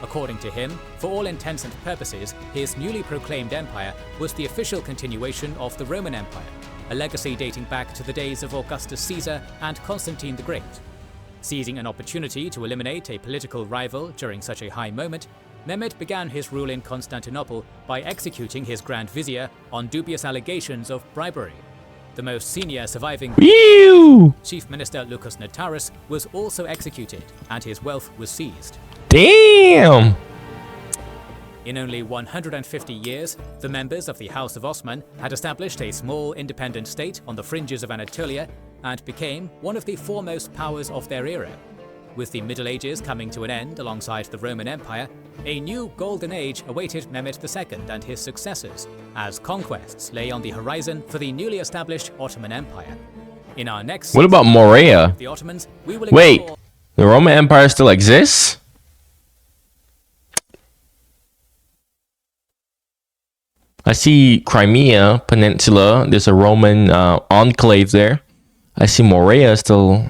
According to him, for all intents and purposes, his newly proclaimed empire was the official continuation of the Roman Empire, a legacy dating back to the days of Augustus Caesar and Constantine the Great. Seizing an opportunity to eliminate a political rival during such a high moment, Mehmed began his rule in Constantinople by executing his Grand Vizier on dubious allegations of bribery. The most senior surviving Chief Minister Lucas Notaras was also executed, and his wealth was seized. Damn! In only 150 years, the members of the House of Osman had established a small independent state on the fringes of Anatolia and became one of the foremost powers of their era. With the Middle Ages coming to an end alongside the Roman Empire, A new golden age awaited Mehmed II and his successors, as conquests lay on the horizon for the newly established Ottoman Empire. In our next What about Morea? the Ottomans, we will Wait, explore the Roman Empire still exists? I see Crimea Peninsula. There's a Roman enclave there. I see Morea still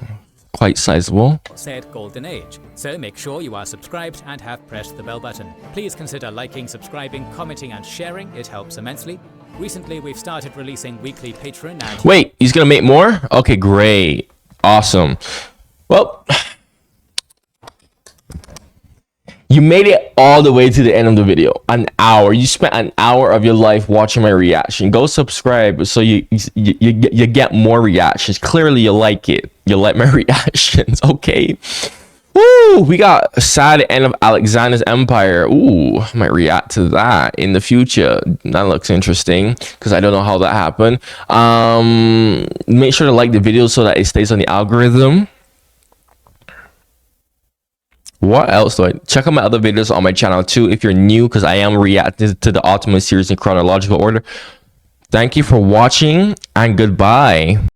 quite sizable. said golden age, so make sure you are subscribed and have pressed the bell button. Please consider liking, subscribing, commenting and sharing, it helps immensely. Recently we've started releasing weekly Patreon and... Wait, he's gonna make more? Okay, great. Awesome. Well, you made it all the way to the end of the video. An hour. You spent an hour of your life watching my reaction. Go subscribe so you get more reactions. Clearly you like it. You like my reactions. Okay. Woo! We got a sad end of Alexander's empire. Ooh, I might react to that in the future. That looks interesting because I don't know how that happened. Make sure to like the video so that it stays on the algorithm. What else do I check out my other videos on my channel too if you're new, because I am reacting to the Ottoman series in chronological order. Thank you for watching and goodbye.